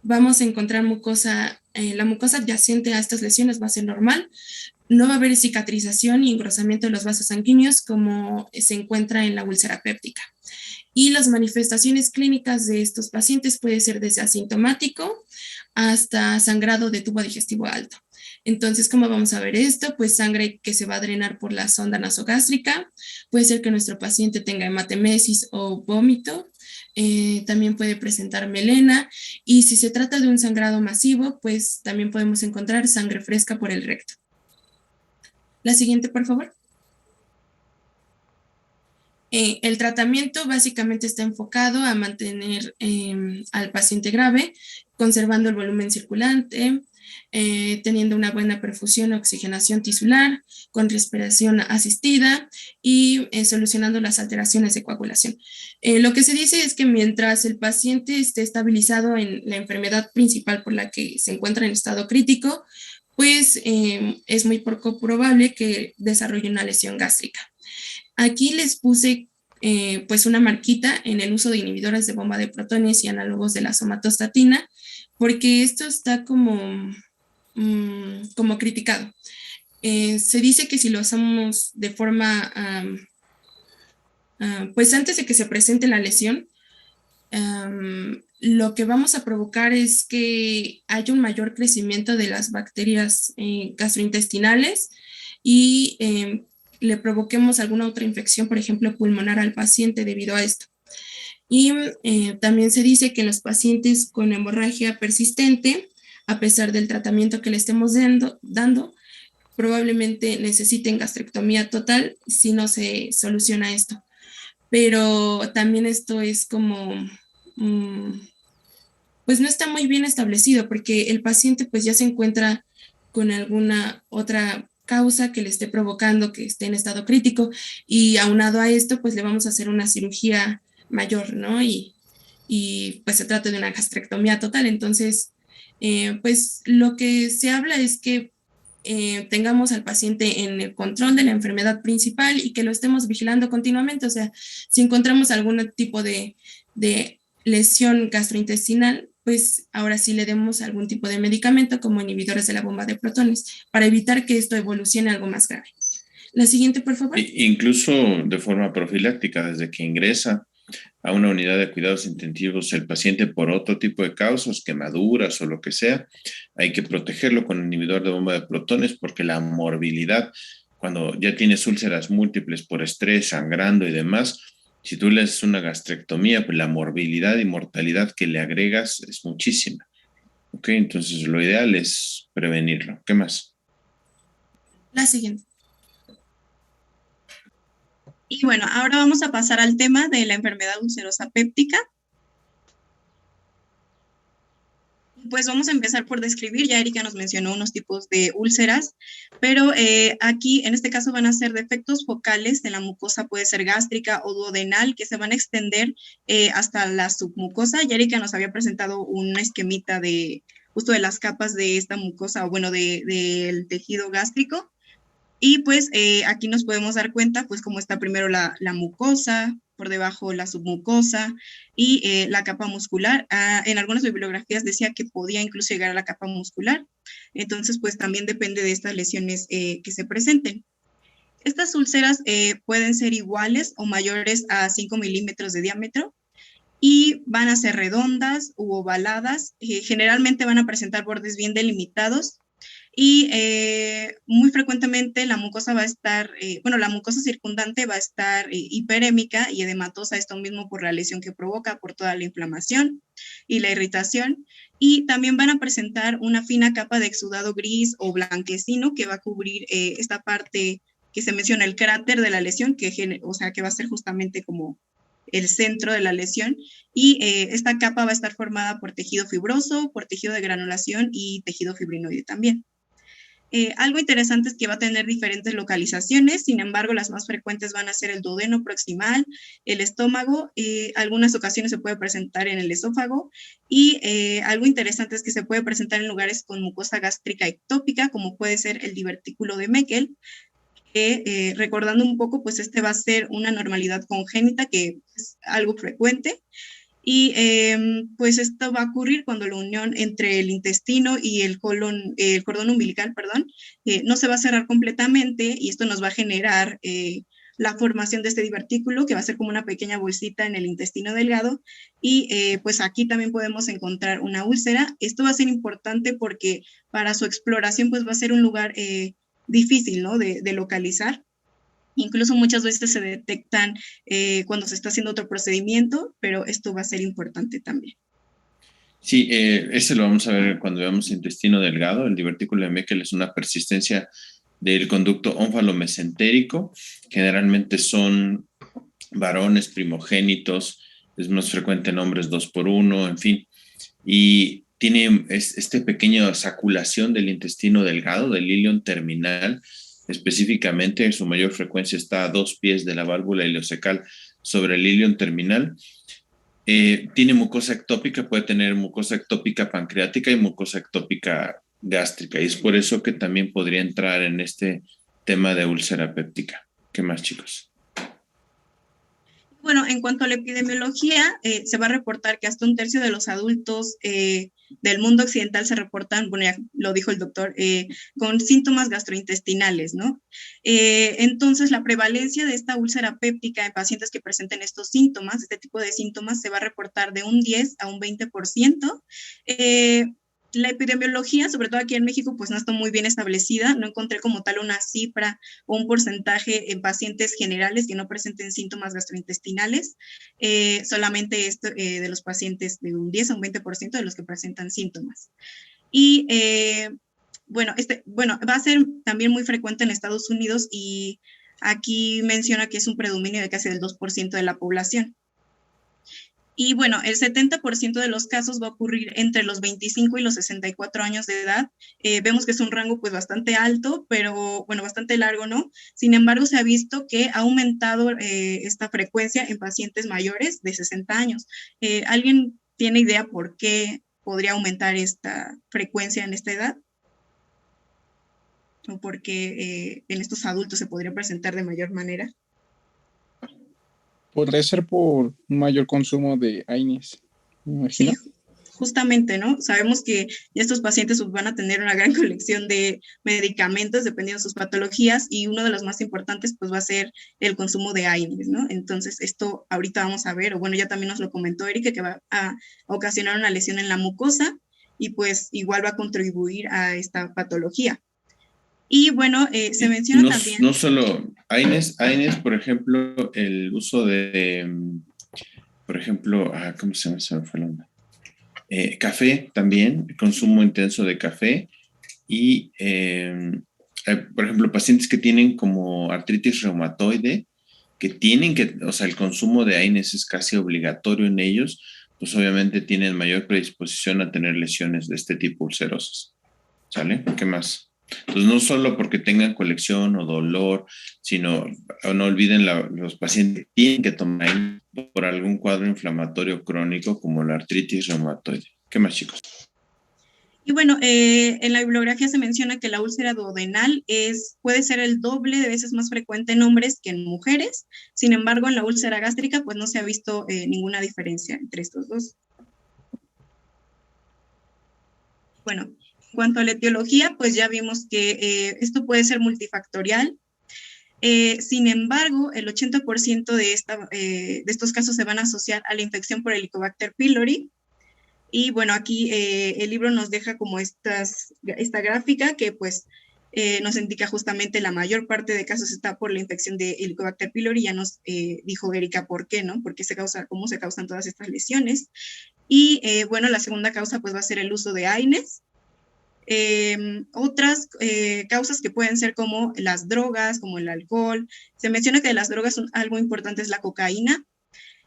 Vamos a encontrar mucosa, la mucosa adyacente a estas lesiones va a ser normal. No va a haber cicatrización y engrosamiento de los vasos sanguíneos como se encuentra en la úlcera péptica. Y las manifestaciones clínicas de estos pacientes puede ser desde asintomático hasta sangrado de tubo digestivo alto. Entonces, ¿cómo vamos a ver esto? Pues sangre que se va a drenar por la sonda nasogástrica. Puede ser que nuestro paciente tenga hematemesis o vómito. También puede presentar melena. Y si se trata de un sangrado masivo, pues también podemos encontrar sangre fresca por el recto. La siguiente, por favor. El tratamiento básicamente está enfocado a mantener al paciente grave, conservando el volumen circulante, teniendo una buena perfusión, oxigenación tisular, con respiración asistida y solucionando las alteraciones de coagulación. Lo que se dice es que mientras el paciente esté estabilizado en la enfermedad principal por la que se encuentra en estado crítico, pues es muy poco probable que desarrolle una lesión gástrica. Aquí les puse pues una marquita en el uso de inhibidores de bomba de protones y análogos de la somatostatina, porque esto está como criticado. Se dice que si lo hacemos de forma, pues antes de que se presente la lesión, lo que vamos a provocar es que haya un mayor crecimiento de las bacterias gastrointestinales y le provoquemos alguna otra infección, por ejemplo, pulmonar al paciente debido a esto. Y también se dice que en los pacientes con hemorragia persistente, a pesar del tratamiento que le estemos dando, probablemente necesiten gastrectomía total si no se soluciona esto. Pero también esto es como, pues no está muy bien establecido porque el paciente pues ya se encuentra con alguna otra causa que le esté provocando que esté en estado crítico y aunado a esto pues le vamos a hacer una cirugía mayor, ¿no? Y pues se trata de una gastrectomía total. Entonces, pues lo que se habla es que tengamos al paciente en el control de la enfermedad principal y que lo estemos vigilando continuamente. O sea, si encontramos algún tipo de lesión gastrointestinal, pues ahora sí le demos algún tipo de medicamento como inhibidores de la bomba de protones para evitar que esto evolucione a algo más grave. La siguiente, por favor.
Incluso de forma profiláctica, desde que ingresa a una unidad de cuidados intensivos el paciente por otro tipo de causas, quemaduras o lo que sea, hay que protegerlo con inhibidor de bomba de protones porque la morbilidad, cuando ya tienes úlceras múltiples por estrés, sangrando y demás, si tú le haces una gastrectomía, pues la morbilidad y mortalidad que le agregas es muchísima. ¿Ok? Entonces lo ideal es prevenirlo. ¿Qué más?
La siguiente.
Y bueno, ahora vamos a pasar al tema de la enfermedad ulcerosa péptica. Pues vamos a empezar por describir, ya Erika nos mencionó unos tipos de úlceras, pero aquí en este caso van a ser defectos focales de la mucosa, puede ser gástrica o duodenal, que se van a extender hasta la submucosa. Ya Erika nos había presentado un esquemita de justo de las capas de esta mucosa, o bueno, del tejido gástrico. Y pues aquí nos podemos dar cuenta, pues cómo está primero la mucosa, por debajo la submucosa y la capa muscular. En algunas bibliografías decía que podía incluso llegar a la capa muscular. Entonces, pues también depende de estas lesiones que se presenten. Estas úlceras pueden ser iguales o mayores a 5 milímetros de diámetro y van a ser redondas u ovaladas. Generalmente van a presentar bordes bien delimitados. Y muy frecuentemente la mucosa va a estar, la mucosa circundante va a estar hiperémica y edematosa, esto mismo por la lesión que provoca, por toda la inflamación y la irritación. Y también van a presentar una fina capa de exudado gris o blanquecino que va a cubrir esta parte que se menciona, el cráter de la lesión, o sea, que va a ser justamente como el centro de la lesión. Y esta capa va a estar formada por tejido fibroso, por tejido de granulación y tejido fibrinoide también. Algo interesante es que va a tener diferentes localizaciones, sin embargo, las más frecuentes van a ser el duodeno proximal, el estómago, algunas ocasiones se puede presentar en el esófago, y algo interesante es que se puede presentar en lugares con mucosa gástrica ectópica, como puede ser el divertículo de Meckel, que recordando un poco, pues este va a ser una normalidad congénita que es algo frecuente. Y pues esto va a ocurrir cuando la unión entre el intestino y el cordón umbilical, no se va a cerrar completamente, y esto nos va a generar la formación de este divertículo, que va a ser como una pequeña bolsita en el intestino delgado, y pues aquí también podemos encontrar una úlcera. Esto va a ser importante porque para su exploración pues va a ser un lugar difícil, ¿no?, de localizar. Incluso muchas veces se detectan cuando se está haciendo otro procedimiento, pero esto va a ser importante también.
Sí, ese lo vamos a ver cuando veamos intestino delgado. El divertículo de Meckel es una persistencia del conducto ónfalo-mesentérico. Generalmente son varones primogénitos, es más frecuente en hombres 2x1, en fin. Y tiene este pequeño saculación del intestino delgado, del ilion terminal. Específicamente, su mayor frecuencia está a 2 pies de la válvula ileocecal sobre el ilion terminal. Tiene mucosa ectópica, puede tener mucosa ectópica pancreática y mucosa ectópica gástrica, y es por eso que también podría entrar en este tema de úlcera péptica. ¿Qué más, chicos?
Bueno, en cuanto a la epidemiología, se va a reportar que hasta 1/3 de los adultos del mundo occidental se reportan, bueno, ya lo dijo el doctor, con síntomas gastrointestinales, ¿no? Entonces, la prevalencia de esta úlcera péptica en pacientes que presenten estos síntomas, este tipo de síntomas, se va a reportar de un 10 a un 20%. La epidemiología, sobre todo aquí en México, pues no está muy bien establecida. No encontré como tal una cifra o un porcentaje en pacientes generales que no presenten síntomas gastrointestinales. Solamente esto de los pacientes de un 10 a un 20% de los que presentan síntomas. Y va a ser también muy frecuente en Estados Unidos, y aquí menciona que es un predominio de casi el 2% de la población. Y bueno, el 70% de los casos va a ocurrir entre los 25 y los 64 años de edad. Vemos que es un rango pues bastante alto, pero bueno, bastante largo, ¿no? Sin embargo, se ha visto que ha aumentado esta frecuencia en pacientes mayores de 60 años. ¿Alguien tiene idea por qué podría aumentar esta frecuencia en esta edad? o por qué en estos adultos se podría presentar de mayor manera?
Podría ser por un mayor consumo de AINES, me imagino.
Sí, justamente, ¿no? Sabemos que estos pacientes van a tener una gran colección de medicamentos dependiendo de sus patologías y uno de los más importantes pues va a ser el consumo de AINES, ¿no? Entonces esto ahorita vamos a ver, o bueno, ya también nos lo comentó Erika, que va a ocasionar una lesión en la mucosa y pues igual va a contribuir a esta patología. Y bueno, se menciona también...
No solo AINES, por ejemplo, el uso de, por ejemplo, ¿cómo se llama? Se me fue la onda. Café también, consumo intenso de café y, por ejemplo, pacientes que tienen como artritis reumatoide, que tienen que, o sea, el consumo de AINES es casi obligatorio en ellos, pues obviamente tienen mayor predisposición a tener lesiones de este tipo ulcerosas. ¿Sale? ¿Qué más? Entonces, no solo porque tengan colección o dolor, sino, no olviden, los pacientes tienen que tomar por algún cuadro inflamatorio crónico como la artritis reumatoide. ¿Qué más, chicos?
Y bueno, en la bibliografía se menciona que la úlcera duodenal puede ser el doble de veces más frecuente en hombres que en mujeres. Sin embargo, en la úlcera gástrica, pues no se ha visto ninguna diferencia entre estos dos. Bueno, en cuanto a la etiología, pues ya vimos que esto puede ser multifactorial. Sin embargo, el 80% de estos casos se van a asociar a la infección por Helicobacter pylori. Y bueno, aquí el libro nos deja como esta gráfica que pues nos indica justamente la mayor parte de casos está por la infección de Helicobacter pylori. Ya nos dijo Erika por qué, ¿no? Cómo se causan todas estas lesiones. Y bueno, la segunda causa pues va a ser el uso de AINES. Otras causas que pueden ser como las drogas, como el alcohol. Se menciona que de las drogas algo importante es la cocaína,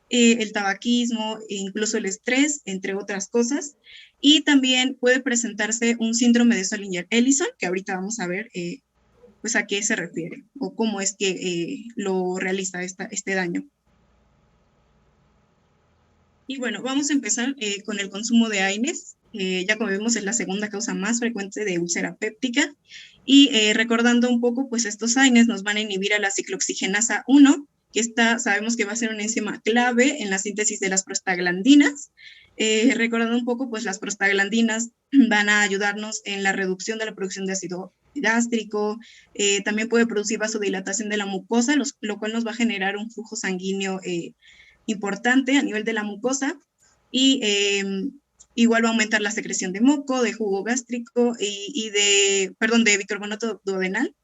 el tabaquismo, e incluso el estrés, entre otras cosas. Y también puede presentarse un síndrome de Zollinger-Ellison, que ahorita vamos a ver pues a qué se refiere o cómo es que lo realiza este daño. Y bueno, vamos a empezar con el consumo de AINES. Ya como vemos es la segunda causa más frecuente de úlcera péptica. Y recordando un poco, pues estos AINES nos van a inhibir a la ciclooxigenasa 1, que sabemos que va a ser una enzima clave en la síntesis de las prostaglandinas. Recordando un poco, pues las prostaglandinas van a ayudarnos en la reducción de la producción de ácido gástrico, también puede producir vasodilatación de la mucosa, lo cual nos va a generar un flujo sanguíneo importante a nivel de la mucosa y igual va a aumentar la secreción de moco, de jugo gástrico y de bicarbonato duodenal.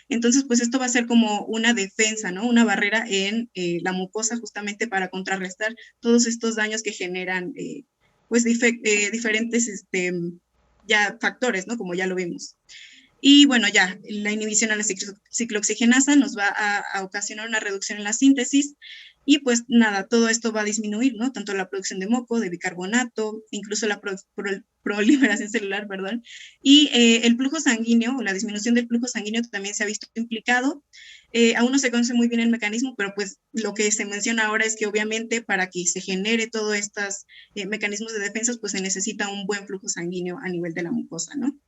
Entonces, pues esto va a ser como una defensa, ¿no? Una barrera en la mucosa justamente para contrarrestar todos estos daños que generan pues diferentes ya factores, ¿no? Como ya lo vimos. Y bueno, ya la inhibición a la ciclooxigenasa nos va a ocasionar una reducción en la síntesis y pues nada, todo esto va a disminuir, ¿no? Tanto la producción de moco, de bicarbonato, incluso la proliferación celular, perdón. Y el flujo sanguíneo, o la disminución del flujo sanguíneo también se ha visto implicado. Aún no se conoce muy bien el mecanismo, pero pues lo que se menciona ahora es que obviamente para que se genere todos estos mecanismos de defensa, pues se necesita un buen flujo sanguíneo a nivel de la mucosa, ¿no?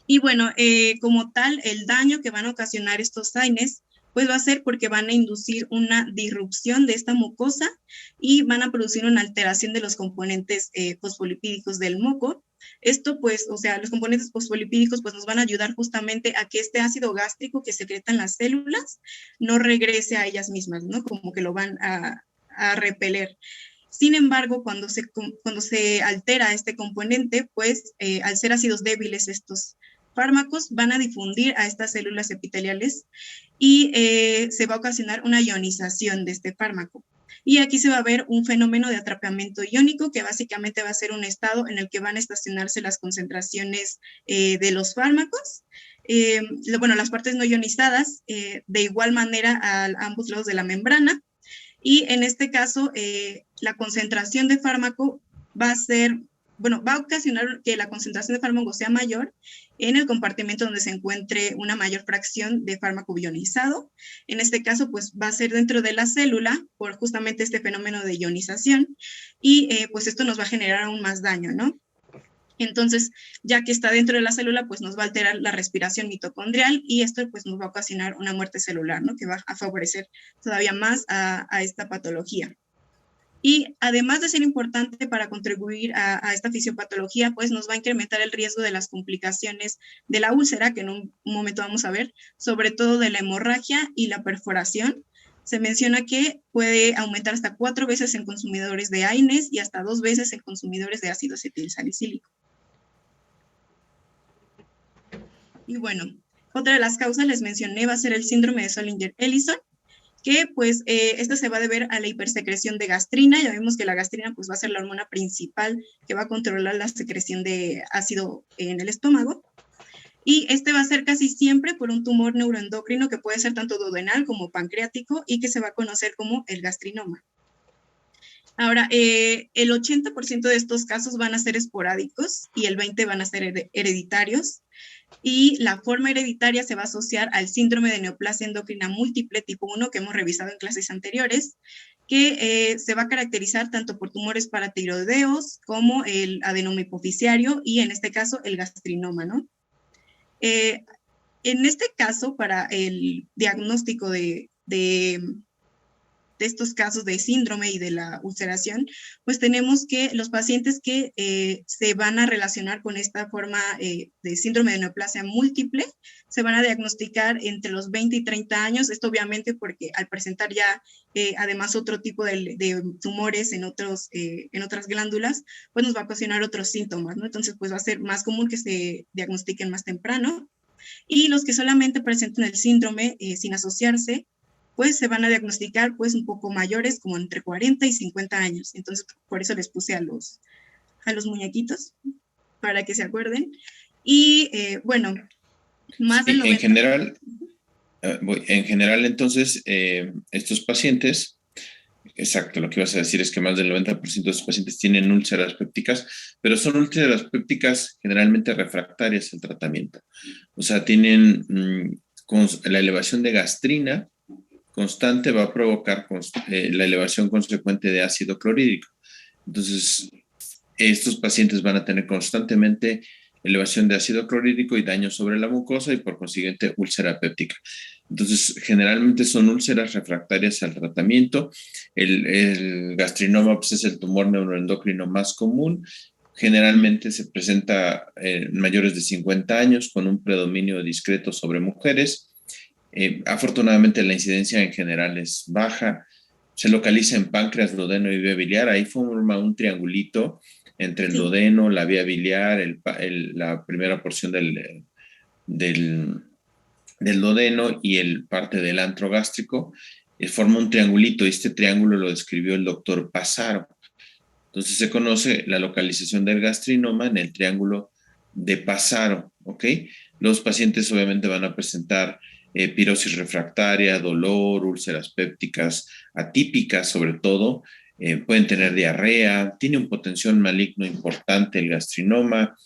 Y bueno, como tal, el daño que van a ocasionar estos AINES, pues va a ser porque van a inducir una disrupción de esta mucosa y van a producir una alteración de los componentes fosfolipídicos del moco. Esto, pues, o sea, los componentes fosfolipídicos, pues, nos van a ayudar justamente a que este ácido gástrico que secretan las células no regrese a ellas mismas, ¿no? Como que lo van a repeler. Sin embargo, cuando se altera este componente, pues, al ser ácidos débiles estos fármacos van a difundir a estas células epiteliales y se va a ocasionar una ionización de este fármaco. Y aquí se va a ver un fenómeno de atrapamiento iónico que básicamente va a ser un estado en el que van a estacionarse las concentraciones de los fármacos. Bueno, las partes no ionizadas de igual manera a ambos lados de la membrana. Y en este caso, la concentración de fármaco va a ocasionar que la concentración de fármaco sea mayor en el compartimento donde se encuentre una mayor fracción de fármaco ionizado. En este caso, pues va a ser dentro de la célula por justamente este fenómeno de ionización y pues esto nos va a generar aún más daño, ¿no? Entonces, ya que está dentro de la célula, pues nos va a alterar la respiración mitocondrial y esto pues nos va a ocasionar una muerte celular, ¿no? Que va a favorecer todavía más a esta patología. Y además de ser importante para contribuir a esta fisiopatología, pues nos va a incrementar el riesgo de las complicaciones de la úlcera, que en un momento vamos a ver, sobre todo de la hemorragia y la perforación. Se menciona que puede aumentar hasta 4 veces en consumidores de AINES y hasta 2 veces en consumidores de ácido acetilsalicílico. Y bueno, otra de las causas, les mencioné, va a ser el síndrome de Zollinger-Ellison, que pues esto se va a deber a la hipersecreción de gastrina. Ya vemos que la gastrina pues va a ser la hormona principal que va a controlar la secreción de ácido en el estómago. Y este va a ser casi siempre por un tumor neuroendocrino que puede ser tanto duodenal como pancreático y que se va a conocer como el gastrinoma. Ahora, el 80% de estos casos van a ser esporádicos y el 20% van a ser hereditarios. Y la forma hereditaria se va a asociar al síndrome de neoplasia endocrina múltiple tipo 1 que hemos revisado en clases anteriores, que se va a caracterizar tanto por tumores paratiroideos como el adenoma hipofisiario y en este caso el gastrinoma, ¿no? En este caso, para el diagnóstico de estos casos de síndrome y de la ulceración, pues tenemos que los pacientes que se van a relacionar con esta forma de síndrome de neoplasia múltiple, se van a diagnosticar entre los 20 y 30 años, esto obviamente porque al presentar ya además otro tipo de tumores en otras glándulas, pues nos va a ocasionar otros síntomas, ¿no? Entonces, pues va a ser más común que se diagnostiquen más temprano. Y los que solamente presentan el síndrome sin asociarse, pues se van a diagnosticar pues un poco mayores, como entre 40 y 50 años. Entonces, por eso les puse a los muñequitos, para que se acuerden. Y bueno, más del 90%.
En general, entonces, estos pacientes, exacto, lo que ibas a decir es que más del 90% de estos pacientes tienen úlceras pépticas, pero son úlceras pépticas generalmente refractarias al tratamiento. O sea, tienen la elevación de gastrina constante va a provocar la elevación consecuente de ácido clorhídrico. Entonces, estos pacientes van a tener constantemente elevación de ácido clorhídrico y daño sobre la mucosa y por consiguiente úlcera péptica. Entonces, generalmente son úlceras refractarias al tratamiento. El gastrinoma pues, es el tumor neuroendocrino más común. Generalmente se presenta en mayores de 50 años con un predominio discreto sobre mujeres. Afortunadamente la incidencia en general es baja, se localiza en páncreas, duodeno y vía biliar, ahí forma un triangulito entre el duodeno, la vía biliar, la primera porción del duodeno y el parte del antro gástrico, forma un triangulito, y este triángulo lo describió el doctor Passaro. Entonces se conoce la localización del gastrinoma en el triángulo de Passaro, ¿ok? Los pacientes obviamente van a presentar pirosis refractaria, dolor, úlceras pépticas atípicas sobre todo, pueden tener diarrea, tiene un potencial maligno importante el gastrinoma,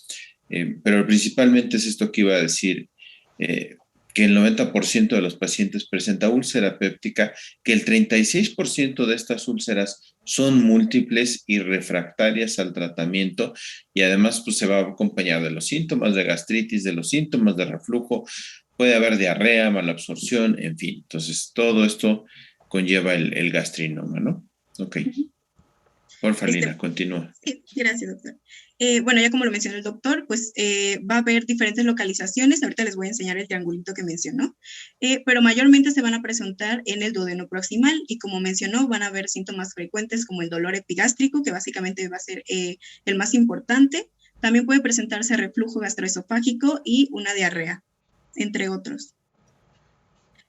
pero principalmente es esto que iba a decir, que el 90% de los pacientes presenta úlcera péptica, que el 36% de estas úlceras son múltiples y refractarias al tratamiento y además pues, se va a acompañar de los síntomas de gastritis, de los síntomas de reflujo, puede haber diarrea, malabsorción, en fin. Entonces, todo esto conlleva el gastrinoma, ¿no? Ok. Porfa, Lina, continúa.
Sí, gracias, doctor. Bueno, ya como lo mencionó el doctor, pues va a haber diferentes localizaciones. Ahorita les voy a enseñar el triangulito que mencionó, pero mayormente se van a presentar en el duodeno proximal y como mencionó, van a haber síntomas frecuentes como el dolor epigástrico, que básicamente va a ser el más importante. También puede presentarse reflujo gastroesofágico y una diarrea, entre otros.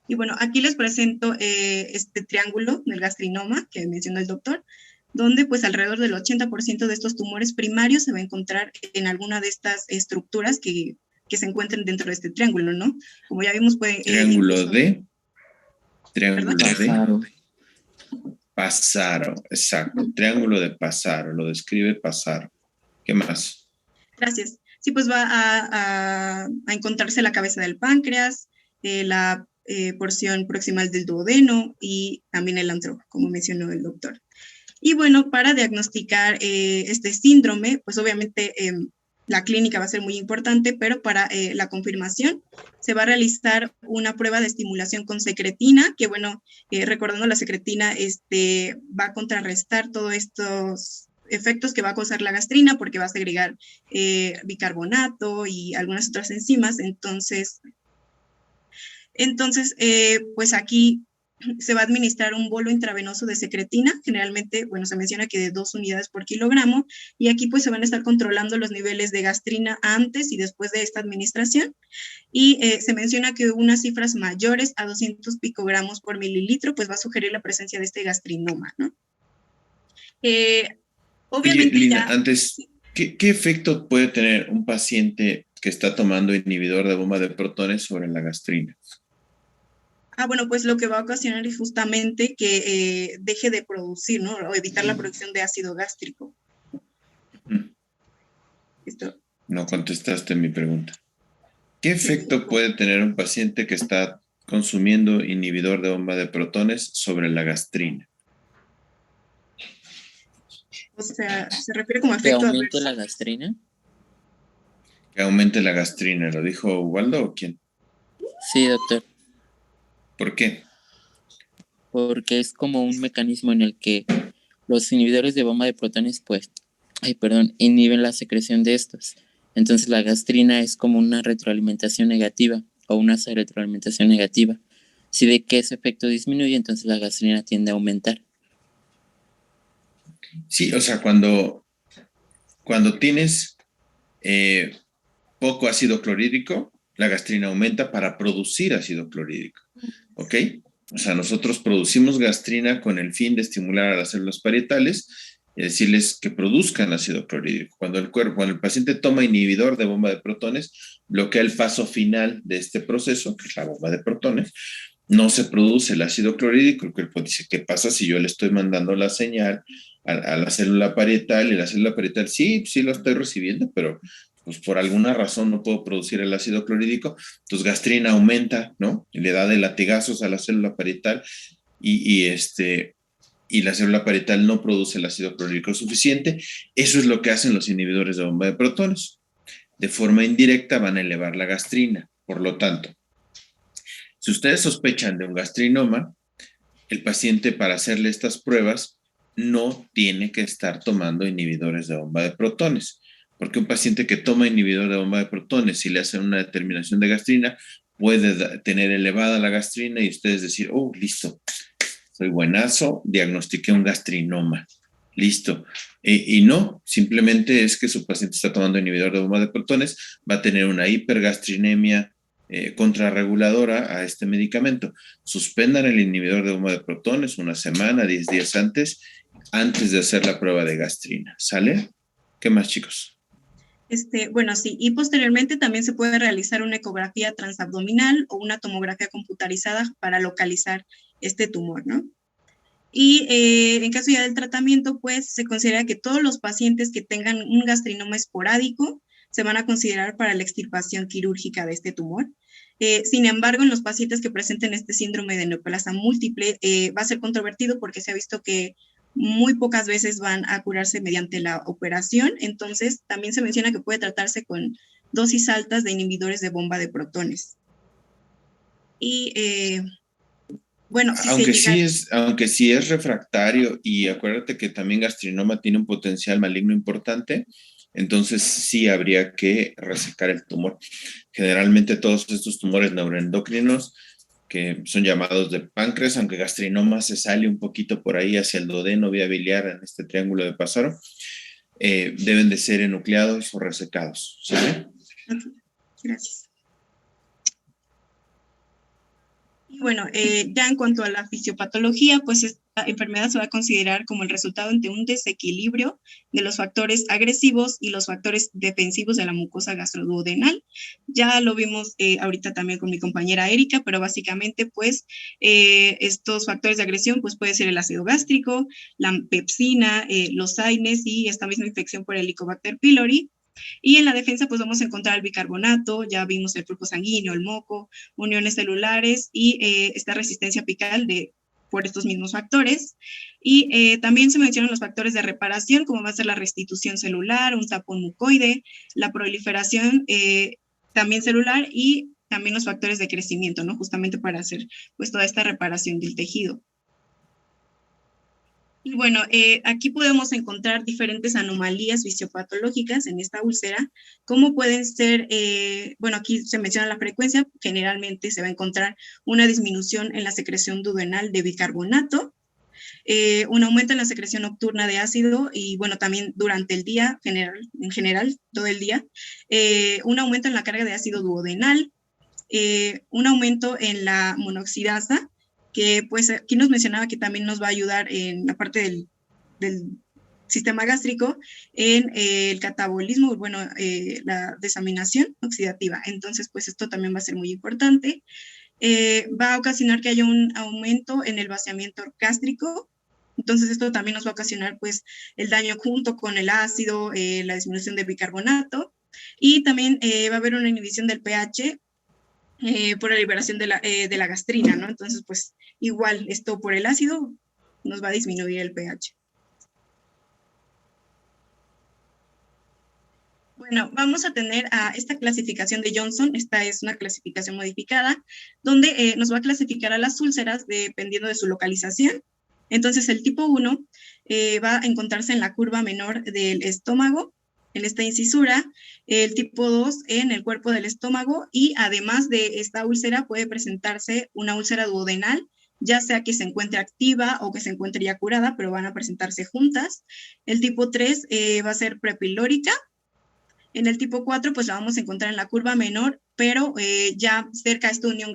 Y bueno, aquí les presento este triángulo del gastrinoma que mencionó el doctor, donde pues alrededor del 80% de estos tumores primarios se va a encontrar en alguna de estas estructuras que se encuentren dentro de este triángulo, ¿no? Como ya vimos, puede...
Triángulo de Passaro, exacto. Triángulo de Passaro, lo describe Passaro. ¿Qué más?
Gracias. Sí, pues va a encontrarse la cabeza del páncreas, la porción proximal del duodeno y también el antro, como mencionó el doctor. Y bueno, para diagnosticar este síndrome, pues obviamente la clínica va a ser muy importante, pero para la confirmación se va a realizar una prueba de estimulación con secretina, que bueno, recordando la secretina va a contrarrestar todos estos efectos que va a causar la gastrina, porque va a segregar bicarbonato y algunas otras enzimas. Entonces pues aquí se va a administrar un bolo intravenoso de secretina, generalmente, bueno, se menciona que de 2 unidades por kilogramo, y aquí pues se van a estar controlando los niveles de gastrina antes y después de esta administración, y se menciona que unas cifras mayores a 200 picogramos por mililitro, pues va a sugerir la presencia de este gastrinoma, ¿no? Obviamente.
Oye, Lina, antes, ¿qué efecto puede tener un paciente que está tomando inhibidor de bomba de protones sobre la gastrina?
Bueno, pues lo que va a ocasionar es justamente que deje de producir, ¿no? O evitar la producción de ácido gástrico.
¿Listo? No contestaste mi pregunta. ¿Qué efecto puede tener un paciente que está consumiendo inhibidor de bomba de protones sobre la gastrina?
O sea, ¿se refiere como
¿Que
efecto
aumente
adverso?
la gastrina?
Que aumente la gastrina, ¿lo dijo Waldo o quién?
Sí, doctor.
¿Por qué?
Porque es como un mecanismo en el que los inhibidores de bomba de protones, pues, inhiben la secreción de estos. Entonces la gastrina es como una retroalimentación negativa o una retroalimentación negativa. Si ve que ese efecto disminuye, entonces la gastrina tiende a aumentar.
Sí, o sea, cuando tienes poco ácido clorhídrico, la gastrina aumenta para producir ácido clorhídrico, ¿ok? O sea, nosotros producimos gastrina con el fin de estimular a las células parietales y decirles que produzcan ácido clorhídrico. Cuando el paciente toma inhibidor de bomba de protones, bloquea el paso final de este proceso, que es la bomba de protones, no se produce el ácido clorhídrico. El cuerpo dice, ¿qué pasa si yo le estoy mandando la señal a la célula parietal? Y la célula parietal, sí lo estoy recibiendo, pero pues por alguna razón no puedo producir el ácido clorhídrico. Entonces gastrina aumenta, ¿no? Y le da de latigazos a la célula parietal y la célula parietal no produce el ácido clorhídrico suficiente. Eso es lo que hacen los inhibidores de bomba de protones. De forma indirecta van a elevar la gastrina. Por lo tanto, si ustedes sospechan de un gastrinoma, el paciente, para hacerle estas pruebas, no tiene que estar tomando inhibidores de bomba de protones, porque un paciente que toma inhibidor de bomba de protones, si le hacen una determinación de gastrina, puede tener elevada la gastrina y ustedes decir, oh, listo, soy buenazo, diagnostiqué un gastrinoma, listo. Y no, simplemente es que su paciente está tomando inhibidor de bomba de protones, va a tener una hipergastrinemia contrarreguladora a este medicamento. Suspendan el inhibidor de bomba de protones una semana, 10 días antes de hacer la prueba de gastrina. ¿Sale? ¿Qué más, chicos?
Bueno, sí, y posteriormente también se puede realizar una ecografía transabdominal o una tomografía computarizada para localizar este tumor, ¿no? Y en caso ya del tratamiento, pues se considera que todos los pacientes que tengan un gastrinoma esporádico se van a considerar para la extirpación quirúrgica de este tumor. Sin embargo, en los pacientes que presenten este síndrome de neoplasia múltiple, va a ser controvertido porque se ha visto que muy pocas veces van a curarse mediante la operación. Entonces, también se menciona que puede tratarse con dosis altas de inhibidores de bomba de protones. Y bueno,
aunque sí es refractario, y acuérdate que también gastrinoma tiene un potencial maligno importante, entonces sí habría que resecar el tumor. Generalmente todos estos tumores neuroendocrinos, que son llamados de páncreas, aunque gastrinoma se sale un poquito por ahí hacia el duodeno, vía biliar, en este triángulo de Pazaro, deben de ser enucleados o resecados. ¿Sale?
Okay. Gracias. Y bueno, ya en cuanto a la fisiopatología, pues esta enfermedad se va a considerar como el resultado de un desequilibrio de los factores agresivos y los factores defensivos de la mucosa gastroduodenal. Ya lo vimos ahorita también con mi compañera Erika, pero básicamente pues estos factores de agresión pues puede ser el ácido gástrico, la pepsina, los AINES y esta misma infección por el Helicobacter pylori. Y en la defensa, pues vamos a encontrar el bicarbonato, ya vimos el flujo sanguíneo, el moco, uniones celulares y esta resistencia apical de por estos mismos factores. Y también se mencionan los factores de reparación, como va a ser la restitución celular, un tapón mucoide, la proliferación también celular y también los factores de crecimiento, ¿no? Justamente para hacer pues toda esta reparación del tejido. Y bueno, aquí podemos encontrar diferentes anomalías fisiopatológicas en esta úlcera, como pueden ser, bueno, aquí se menciona la frecuencia, generalmente se va a encontrar una disminución en la secreción duodenal de bicarbonato, un aumento en la secreción nocturna de ácido y bueno, también durante el día, en general, todo el día, un aumento en la carga de ácido duodenal, un aumento en la monoxidasa, que pues aquí nos mencionaba que también nos va a ayudar en la parte del sistema gástrico en el catabolismo, bueno, la desaminación oxidativa. Entonces, pues esto también va a ser muy importante. Va a ocasionar que haya un aumento en el vaciamiento gástrico. Entonces, esto también nos va a ocasionar pues el daño junto con el ácido, la disminución de bicarbonato y también va a haber una inhibición del pH por la liberación de la gastrina, ¿no? Entonces, pues igual esto por el ácido nos va a disminuir el pH. Bueno, vamos a tener a esta clasificación de Johnson. Esta es una clasificación modificada, donde nos va a clasificar a las úlceras dependiendo de su localización. Entonces, el tipo 1 va a encontrarse en la curva menor del estómago, en esta incisura, el tipo 2 en el cuerpo del estómago y además de esta úlcera puede presentarse una úlcera duodenal, ya sea que se encuentre activa o que se encuentre ya curada, pero van a presentarse juntas. El tipo 3 va a ser prepilórica. En el tipo 4 pues la vamos a encontrar en la curva menor, pero ya cerca de esta unión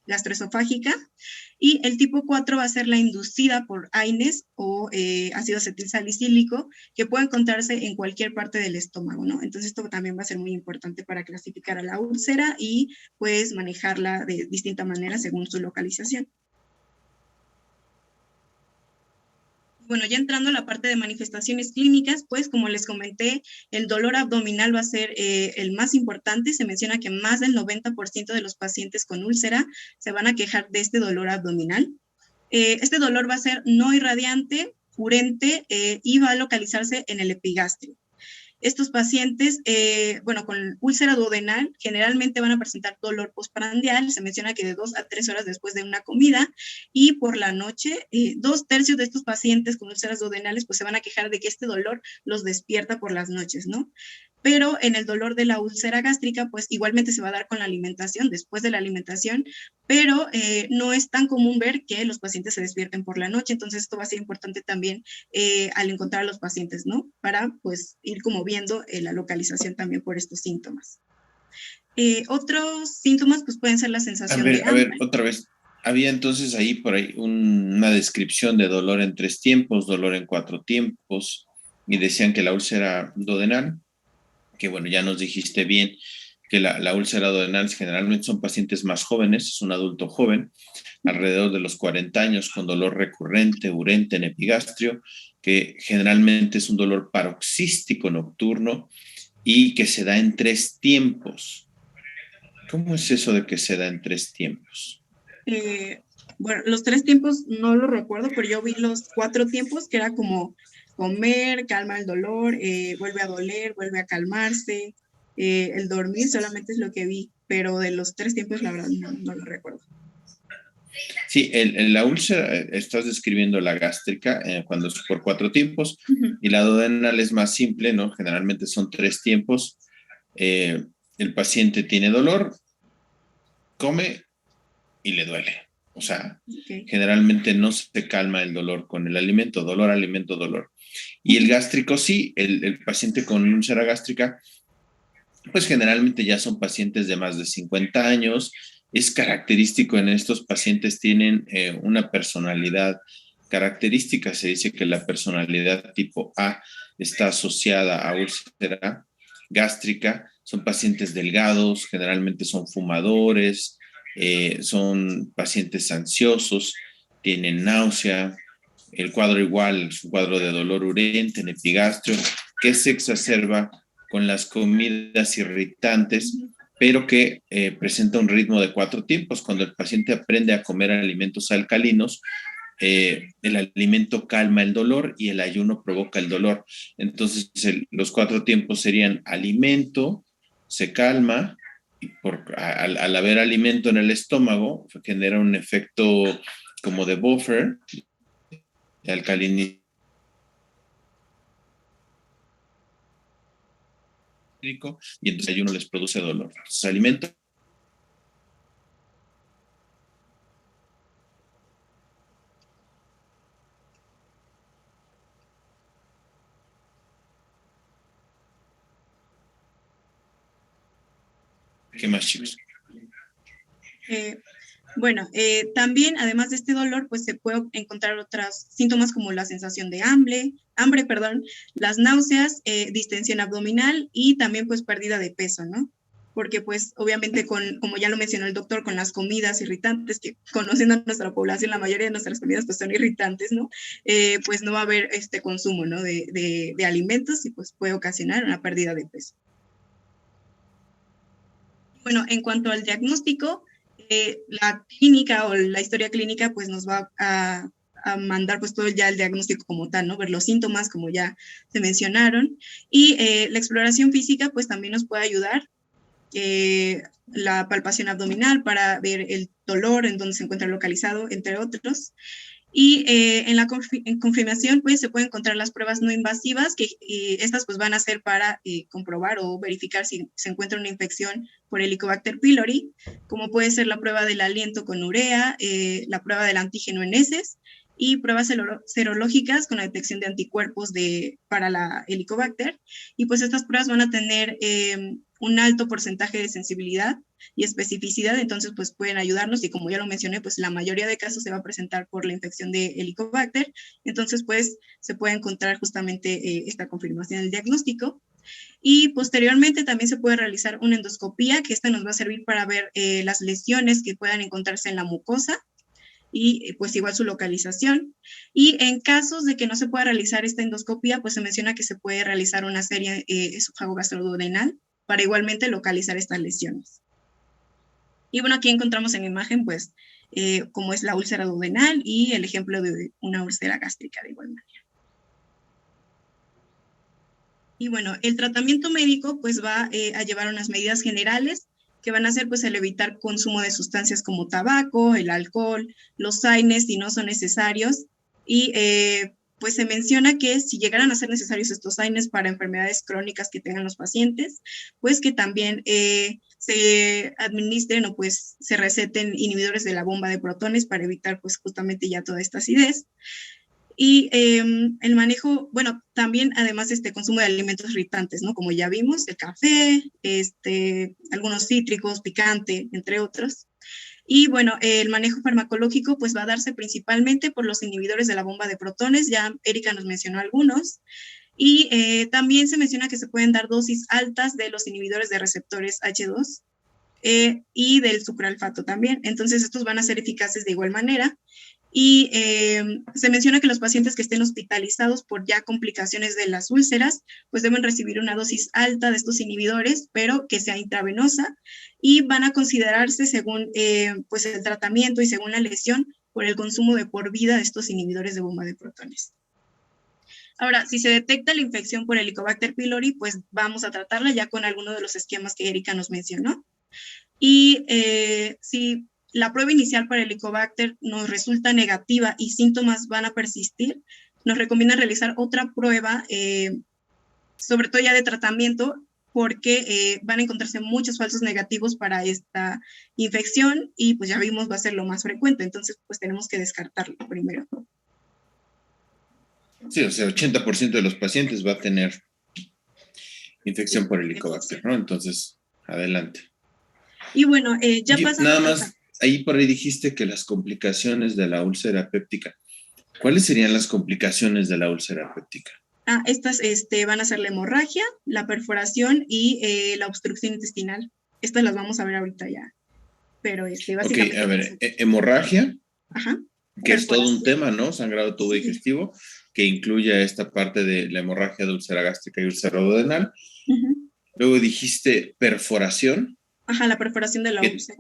gastroesofágica. Y el tipo 4 va a ser la inducida por AINES o ácido acetilsalicílico, que puede encontrarse en cualquier parte del estómago, ¿no? Entonces esto también va a ser muy importante para clasificar a la úlcera y pues manejarla de distinta manera según su localización. Bueno, ya entrando a la parte de manifestaciones clínicas, pues como les comenté, el dolor abdominal va a ser el más importante. Se menciona que más del 90% de los pacientes con úlcera se van a quejar de este dolor abdominal. Este dolor va a ser no irradiante, urente y va a localizarse en el epigastrio. Estos pacientes, bueno, con úlcera duodenal, generalmente van a presentar dolor postprandial, se menciona que de 2 a 3 horas después de una comida, y por la noche, 2/3 de estos pacientes con úlceras duodenales, pues se van a quejar de que este dolor los despierta por las noches, ¿no? Pero en el dolor de la úlcera gástrica, pues igualmente se va a dar con la alimentación, después de la alimentación, pero no es tan común ver que los pacientes se despierten por la noche, entonces esto va a ser importante también al encontrar a los pacientes, ¿no? Para pues ir como viendo la localización también por estos síntomas. Otros síntomas pues pueden ser la sensación de hambre.
A ver, otra vez. Había entonces ahí por ahí una descripción de dolor en 3 tiempos, dolor en 4 tiempos, y decían que la úlcera duodenal, que bueno, ya nos dijiste bien que la úlcera duodenal generalmente son pacientes más jóvenes, es un adulto joven, alrededor de los 40 años, con dolor recurrente, urente en epigastrio, que generalmente es un dolor paroxístico nocturno y que se da en 3 tiempos. ¿Cómo es eso de que se da en 3 tiempos?
Bueno, los 3 tiempos no lo recuerdo, pero yo vi los 4 tiempos, que era como comer, calma el dolor, vuelve a doler, vuelve a calmarse, el dormir solamente es lo que vi, pero de los 3 tiempos la verdad no lo recuerdo.
Sí, la úlcera, estás describiendo la gástrica cuando es por 4 tiempos, y la duodenal es más simple, ¿no? Generalmente son 3 tiempos. El paciente tiene dolor, come y le duele. O sea, generalmente no se calma el dolor con el alimento, dolor, alimento, dolor. Y el gástrico sí, el paciente con úlcera gástrica, pues generalmente ya son pacientes de más de 50 años. Es característico en estos pacientes, tienen una personalidad característica. Se dice que la personalidad tipo A está asociada a úlcera gástrica. Son pacientes delgados, generalmente son fumadores, son pacientes ansiosos, tienen náusea. El cuadro igual es un cuadro de dolor urente en epigastrio que se exacerba con las comidas irritantes, pero que presenta un ritmo de 4 tiempos. Cuando el paciente aprende a comer alimentos alcalinos, el alimento calma el dolor y el ayuno provoca el dolor. Entonces, los 4 tiempos serían alimento, se calma, y al haber alimento en el estómago, genera un efecto como de buffer, de alcalinidad, y entonces el ayuno les produce dolor. Entonces, alimento. ¿Qué más, chicos?
Bueno, también además de este dolor, pues se puede encontrar otros síntomas como la sensación de hambre, las náuseas, distensión abdominal y también pues pérdida de peso, ¿no? Porque pues obviamente como ya lo mencionó el doctor, con las comidas irritantes, que conociendo a nuestra población, la mayoría de nuestras comidas pues son irritantes, ¿no? Pues no va a haber este consumo, ¿no? De alimentos y pues puede ocasionar una pérdida de peso. Bueno, en cuanto al diagnóstico, la clínica o la historia clínica pues nos va a mandar pues todo ya el diagnóstico como tal, ¿no? Ver los síntomas como ya se mencionaron y la exploración física pues también nos puede ayudar, la palpación abdominal para ver el dolor en donde se encuentra localizado, entre otros. Y en la confirmación, pues se pueden encontrar las pruebas no invasivas, que estas pues van a ser para comprobar o verificar si se encuentra una infección por Helicobacter pylori, como puede ser la prueba del aliento con urea, la prueba del antígeno en heces y pruebas serológicas con la detección de anticuerpos para la Helicobacter. Y pues estas pruebas van a tener un alto porcentaje de sensibilidad y especificidad, entonces pues pueden ayudarnos y como ya lo mencioné, pues la mayoría de casos se va a presentar por la infección de Helicobacter, entonces pues se puede encontrar justamente esta confirmación del diagnóstico. Y posteriormente también se puede realizar una endoscopía, que esta nos va a servir para ver las lesiones que puedan encontrarse en la mucosa y pues igual su localización. Y en casos de que no se pueda realizar esta endoscopía, pues se menciona que se puede realizar una serie esofágo-gastroduodenal para igualmente localizar estas lesiones. Y bueno, aquí encontramos en imagen, pues, como es la úlcera duodenal y el ejemplo de una úlcera gástrica de igual manera. Y bueno, el tratamiento médico, pues, va a llevar unas medidas generales que van a ser, pues, el evitar consumo de sustancias como tabaco, el alcohol, los AINES si no son necesarios. Y pues se menciona que si llegaran a ser necesarios estos AINES para enfermedades crónicas que tengan los pacientes, pues que también se administren o pues se receten inhibidores de la bomba de protones para evitar pues justamente ya toda esta acidez. Y el manejo, bueno, también además consumo de alimentos irritantes, ¿no? Como ya vimos, el café, algunos cítricos, picante, entre otros. Y bueno, el manejo farmacológico pues va a darse principalmente por los inhibidores de la bomba de protones, ya Erika nos mencionó algunos, y también se menciona que se pueden dar dosis altas de los inhibidores de receptores H2 y del sucralfato también, entonces estos van a ser eficaces de igual manera. Y se menciona que los pacientes que estén hospitalizados por ya complicaciones de las úlceras, pues deben recibir una dosis alta de estos inhibidores, pero que sea intravenosa, y van a considerarse según pues el tratamiento y según la lesión por el consumo de por vida de estos inhibidores de bomba de protones. Ahora, si se detecta la infección por Helicobacter pylori, pues vamos a tratarla ya con alguno de los esquemas que Erika nos mencionó. Y si la prueba inicial para Helicobacter nos resulta negativa y síntomas van a persistir, nos recomienda realizar otra prueba, sobre todo ya de tratamiento, porque van a encontrarse muchos falsos negativos para esta infección y pues ya vimos va a ser lo más frecuente, entonces pues tenemos que descartarlo primero.
Sí, o sea, 80% de los pacientes va a tener infección por Helicobacter, ¿no? Entonces, adelante.
Y bueno, ya pasamos...
Nada más, ahí por ahí dijiste que las complicaciones de la úlcera péptica. ¿Cuáles serían las complicaciones de la úlcera péptica?
Estas van a ser la hemorragia, la perforación y la obstrucción intestinal. Estas las vamos a ver ahorita ya. Pero básicamente...
Ok, a ver, hemorragia,
ajá,
que es todo un tema, ¿no? Sangrado tubo digestivo, que incluye esta parte de la hemorragia de úlcera gástrica y úlcera duodenal. Luego dijiste perforación.
Ajá, la perforación de la úlcera.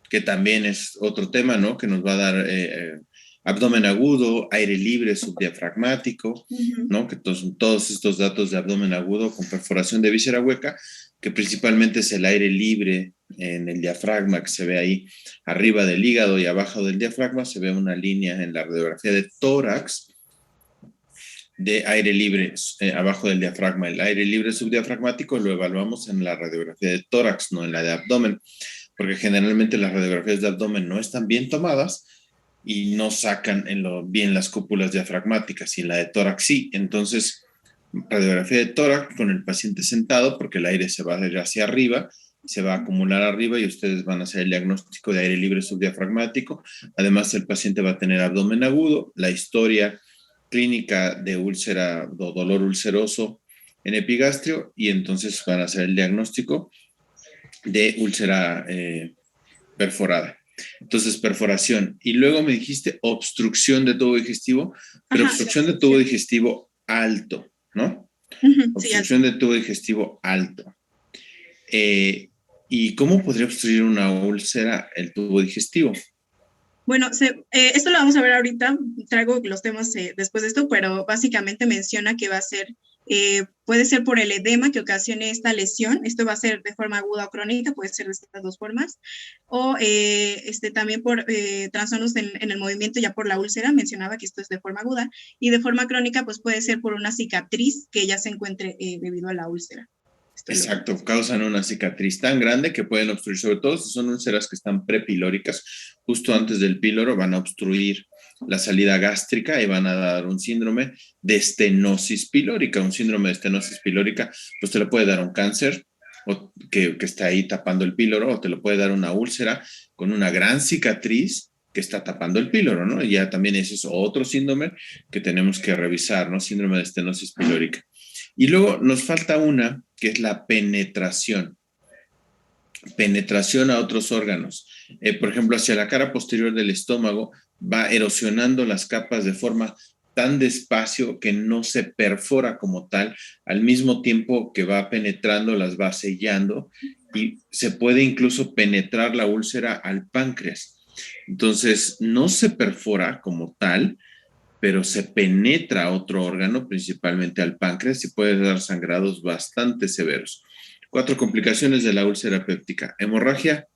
Que también es otro tema, ¿no? Que nos va a dar abdomen agudo, aire libre subdiafragmático,
Ujú.
¿no? Que todos estos datos de abdomen agudo con perforación de víscera hueca, que principalmente es el aire libre en el diafragma que se ve ahí arriba del hígado y abajo del diafragma, se ve una línea en la radiografía de tórax de aire libre abajo del diafragma. El aire libre subdiafragmático lo evaluamos en la radiografía de tórax, no en la de abdomen, porque generalmente las radiografías de abdomen no están bien tomadas y no sacan bien las cúpulas diafragmáticas, y en la de tórax sí. Entonces, radiografía de tórax con el paciente sentado, porque el aire se va a ir hacia arriba, se va a acumular arriba y ustedes van a hacer el diagnóstico de aire libre subdiafragmático. Además, el paciente va a tener abdomen agudo, la historia clínica de úlcera o dolor ulceroso en epigastrio, y entonces van a hacer el diagnóstico de úlcera perforada. Entonces, perforación. Y luego me dijiste obstrucción de tubo digestivo, pero
Ajá,
obstrucción de tubo digestivo alto, ¿no?
Ujú, sí,
Obstrucción de tubo digestivo alto. ¿Y cómo podría obstruir una úlcera el tubo digestivo?
bueno, esto lo vamos a ver ahorita, traigo los temas después de esto, pero básicamente menciona que va a ser, puede ser por el edema que ocasione esta lesión, esto va a ser de forma aguda o crónica, puede ser de estas dos formas, o también por trastornos en el movimiento, ya por la úlcera, mencionaba que esto es de forma aguda, y de forma crónica pues puede ser por una cicatriz que ya se encuentre debido a la úlcera.
Exacto, causan una cicatriz tan grande que pueden obstruir, sobre todo si son úlceras que están prepilóricas, justo antes del píloro van a obstruir la salida gástrica y van a dar un síndrome de estenosis pilórica. Un síndrome de estenosis pilórica, pues te lo puede dar un cáncer que está ahí tapando el píloro, o te lo puede dar una úlcera con una gran cicatriz que está tapando el píloro, ¿no? Y ya también ese es otro síndrome que tenemos que revisar, ¿no? Síndrome de estenosis pilórica. Y luego nos falta una, que es la penetración. Penetración a otros órganos. Por ejemplo, hacia la cara posterior del estómago va erosionando las capas de forma tan despacio que no se perfora como tal, al mismo tiempo que va penetrando, las va sellando, y se puede incluso penetrar la úlcera al páncreas. Entonces, no se perfora como tal, pero se penetra a otro órgano, principalmente al páncreas, y puede dar sangrados bastante severos. 4 complicaciones de la úlcera péptica: hemorragia,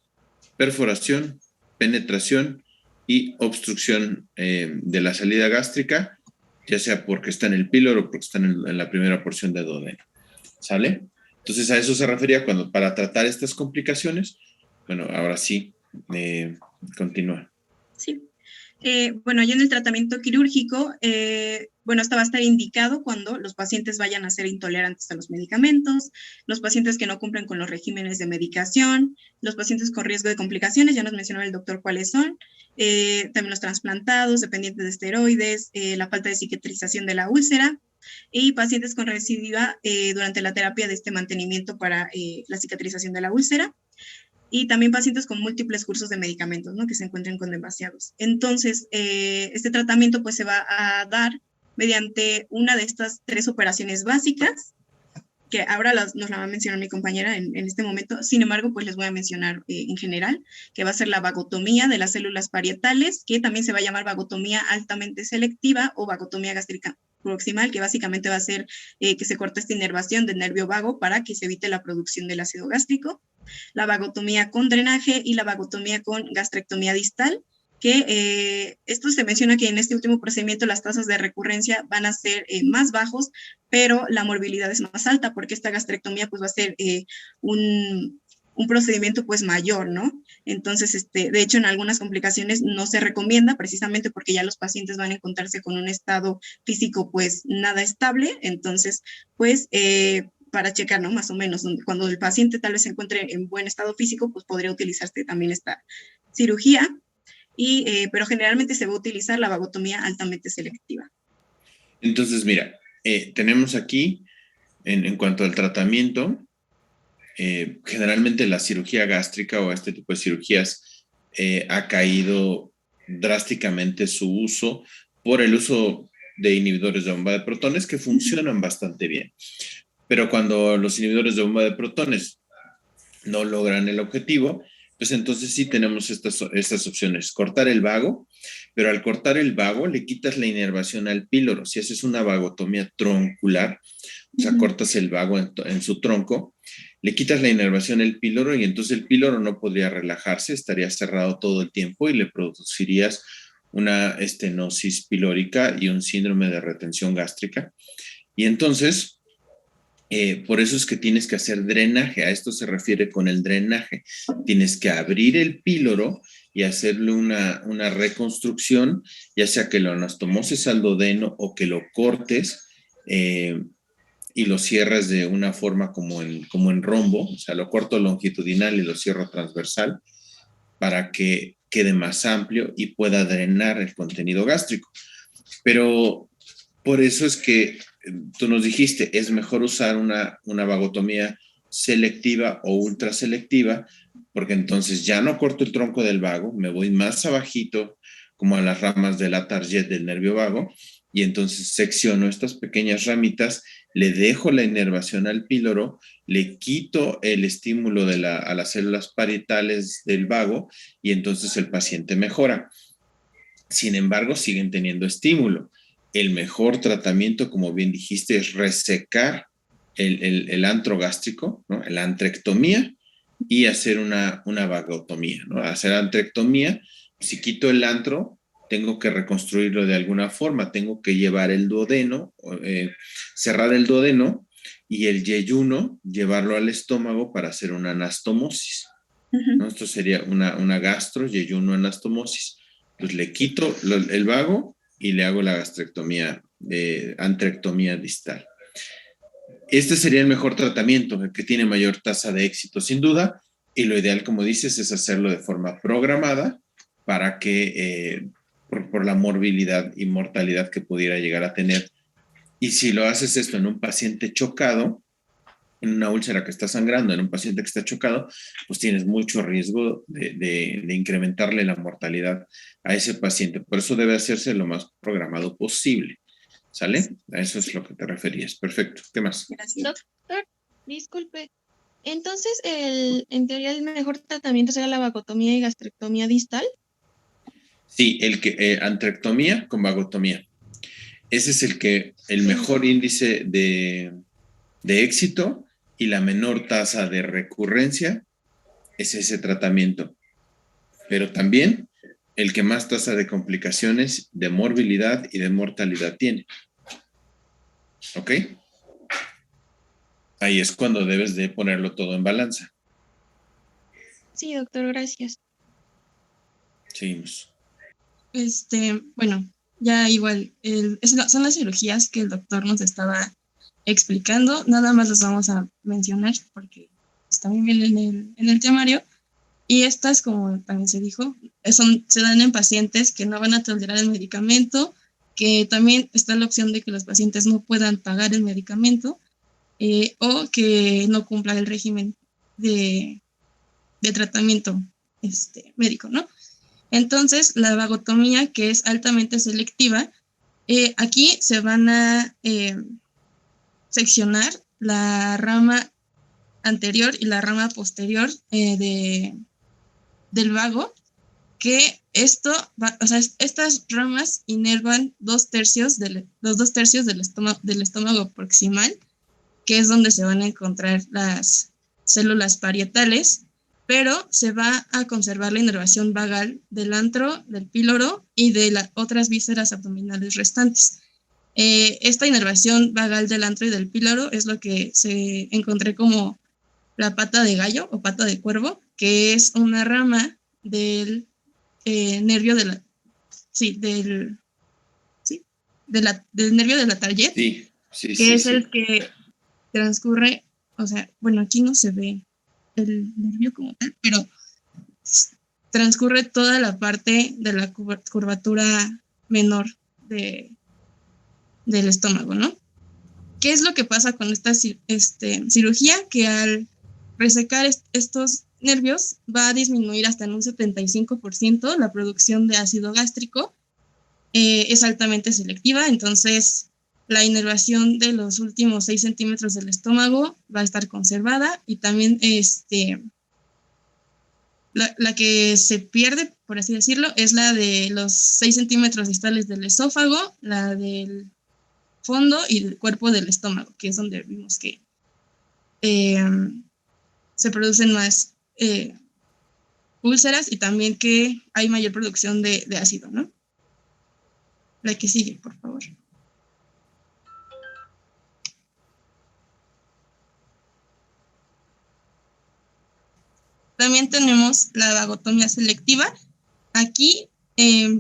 perforación, penetración y obstrucción de la salida gástrica, ya sea porque está en el píloro o porque está en la primera porción de duodeno. ¿Sale? Entonces a eso se refería cuando para tratar estas complicaciones. Bueno, ahora sí, continúa.
Sí. Bueno, ya en el tratamiento quirúrgico, bueno, esto va a estar indicado cuando los pacientes vayan a ser intolerantes a los medicamentos, los pacientes que no cumplen con los regímenes de medicación, los pacientes con riesgo de complicaciones, ya nos mencionó el doctor cuáles son, también los trasplantados, dependientes de esteroides, la falta de cicatrización de la úlcera, y pacientes con recidiva durante la terapia de este mantenimiento para la cicatrización de la úlcera. Y también pacientes con múltiples cursos de medicamentos, ¿no? Que se encuentren con demasiados. Entonces, este tratamiento pues se va a dar mediante una de estas 3 operaciones básicas, que ahora nos la va a mencionar mi compañera en este momento. Sin embargo, pues les voy a mencionar en general, que va a ser la vagotomía de las células parietales, que también se va a llamar vagotomía altamente selectiva o vagotomía gástrica proximal, que básicamente va a ser que se corte esta inervación del nervio vago para que se evite la producción del ácido gástrico. La vagotomía con drenaje y la vagotomía con gastrectomía distal, que esto se menciona que en este último procedimiento las tasas de recurrencia van a ser más bajos, pero la morbilidad es más alta, porque esta gastrectomía pues va a ser un procedimiento pues mayor, ¿no? Entonces, de hecho, en algunas complicaciones no se recomienda, precisamente porque ya los pacientes van a encontrarse con un estado físico pues nada estable. Entonces, pues para checar, ¿no? Más o menos, cuando el paciente tal vez se encuentre en buen estado físico, pues podría utilizarse también esta cirugía, pero generalmente se va a utilizar la vagotomía altamente selectiva.
Entonces, mira, tenemos aquí, en cuanto al tratamiento, generalmente la cirugía gástrica o este tipo de cirugías ha caído drásticamente su uso por el uso de inhibidores de bomba de protones que funcionan bastante bien. Pero cuando los inhibidores de bomba de protones no logran el objetivo, pues entonces sí tenemos estas opciones. Cortar el vago, pero al cortar el vago le quitas la inervación al píloro. Si haces una vagotomía troncular, o sea, cortas el vago en su tronco, le quitas la inervación al píloro y entonces el píloro no podría relajarse, estaría cerrado todo el tiempo y le producirías una estenosis pilórica y un síndrome de retención gástrica. Y entonces, por eso es que tienes que hacer drenaje. A esto se refiere con el drenaje. Tienes que abrir el píloro y hacerle una reconstrucción, ya sea que lo anastomoses al duodeno o que lo cortes y lo cierres de una forma como en rombo, o sea, lo corto longitudinal y lo cierro transversal para que quede más amplio y pueda drenar el contenido gástrico. Pero por eso es que tú nos dijiste, es mejor usar una vagotomía selectiva o ultraselectiva, porque entonces ya no corto el tronco del vago, me voy más abajito, como a las ramas de la target del nervio vago, y entonces secciono estas pequeñas ramitas, le dejo la inervación al píloro, le quito el estímulo a las células parietales del vago, y entonces el paciente mejora. Sin embargo, siguen teniendo estímulo. El mejor tratamiento, como bien dijiste, es resecar el antro gástrico, ¿no? La antrectomía, y hacer una vagotomía, ¿no? Hacer antrectomía, si quito el antro, tengo que reconstruirlo de alguna forma, tengo que llevar el duodeno, cerrar el duodeno y el yeyuno, llevarlo al estómago para hacer una anastomosis, ¿no? Esto sería una gastro, yeyuno, anastomosis. Pues le quito el vago y le hago la gastrectomía, antrectomía distal. Este sería el mejor tratamiento, el que tiene mayor tasa de éxito, sin duda, y lo ideal, como dices, es hacerlo de forma programada para que, por la morbilidad y mortalidad que pudiera llegar a tener. Y si lo haces esto en un paciente chocado, en una úlcera que está sangrando, en un paciente que está chocado, pues tienes mucho riesgo de incrementarle la mortalidad a ese paciente. Por eso debe hacerse lo más programado posible. ¿Sale? A eso es lo que te referías. Perfecto. ¿Qué más?
Gracias.
Doctor, disculpe. Entonces, en teoría, el mejor tratamiento será la vagotomía y gastrectomía distal.
Sí, antrectomía con vagotomía. Ese es el mejor índice de éxito y la menor tasa de recurrencia es ese tratamiento. Pero también el que más tasa de complicaciones, de morbilidad y de mortalidad tiene. ¿Ok? Ahí es cuando debes de ponerlo todo en balanza.
Sí, doctor, gracias.
Seguimos.
Bueno, ya igual, son las cirugías que el doctor nos estaba explicando, nada más las vamos a mencionar porque también vienen en el temario. Y estas, como también se dijo, se dan en pacientes que no van a tolerar el medicamento, que también está la opción de que los pacientes no puedan pagar el medicamento o que no cumplan el régimen de tratamiento médico, ¿no? Entonces, la vagotomía, que es altamente selectiva, aquí se van a seccionar la rama anterior y la rama posterior del vago, que estas ramas inervan los 2/3 del estómago proximal, que es donde se van a encontrar las células parietales, pero se va a conservar la inervación vagal del antro, del píloro y de las otras vísceras abdominales restantes. Esta inervación vagal del antro y del píloro es lo que se encontré como la pata de gallo o pata de cuervo, que es una rama del nervio del nervio de la target,
Sí,
que es el que transcurre, o sea, bueno, aquí no se ve el nervio como tal, pero transcurre toda la parte de la curvatura menor del estómago, ¿no? ¿Qué es lo que pasa con esta cirugía? Que al resecar estos nervios va a disminuir hasta en un 75% la producción de ácido gástrico. Es altamente selectiva, entonces la inervación de los últimos 6 centímetros del estómago va a estar conservada y también
La que se pierde, por así decirlo, es la de los 6 centímetros distales del esófago, la del fondo y el cuerpo del estómago, que es donde vimos que se producen más úlceras y también que hay mayor producción de ácido, ¿no? La que sigue, por favor. También tenemos la vagotomía selectiva. Aquí,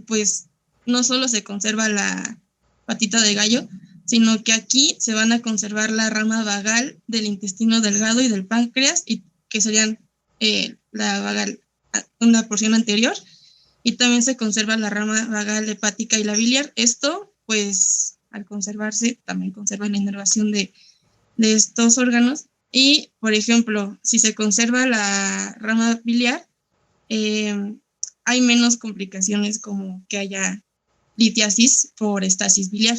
pues, no solo se conserva la patita de gallo, sino que aquí se van a conservar la rama vagal del intestino delgado y del páncreas, y que serían la vagal, una porción anterior, y también se conserva la rama vagal hepática y la biliar. Esto, pues, al conservarse, también conserva la inervación de estos órganos. Y, por ejemplo, si se conserva la rama biliar, hay menos complicaciones como que haya litiasis por estasis biliar.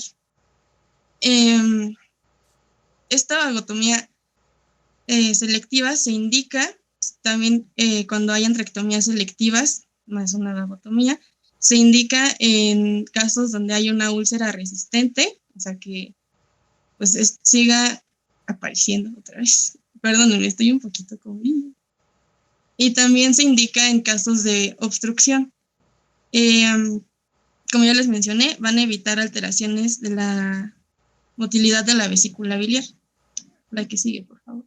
Esta vagotomía selectiva se indica también cuando hay antrectomías selectivas, más una vagotomía, se indica en casos donde hay una úlcera resistente, o sea que pues siga apareciendo otra vez. Perdónenme, estoy un poquito como... Y también se indica en casos de obstrucción. Como ya les mencioné, van a evitar alteraciones de la motilidad de la vesícula biliar. La que sigue, por favor.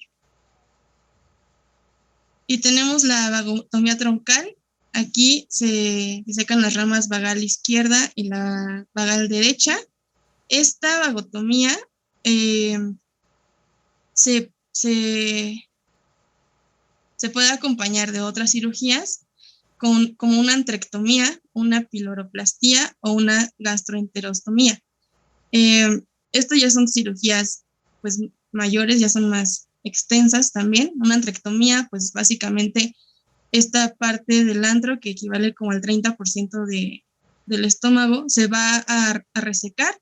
Y tenemos la vagotomía troncal. Aquí se disecan las ramas vagal izquierda y la vagal derecha. Esta vagotomía se puede acompañar de otras cirugías como una antrectomía, una piloroplastia o una gastroenterostomía. Estas ya son cirugías pues mayores, ya son más extensas también. Una antrectomía, pues básicamente esta parte del antro, que equivale como al 30% del estómago, se va a resecar,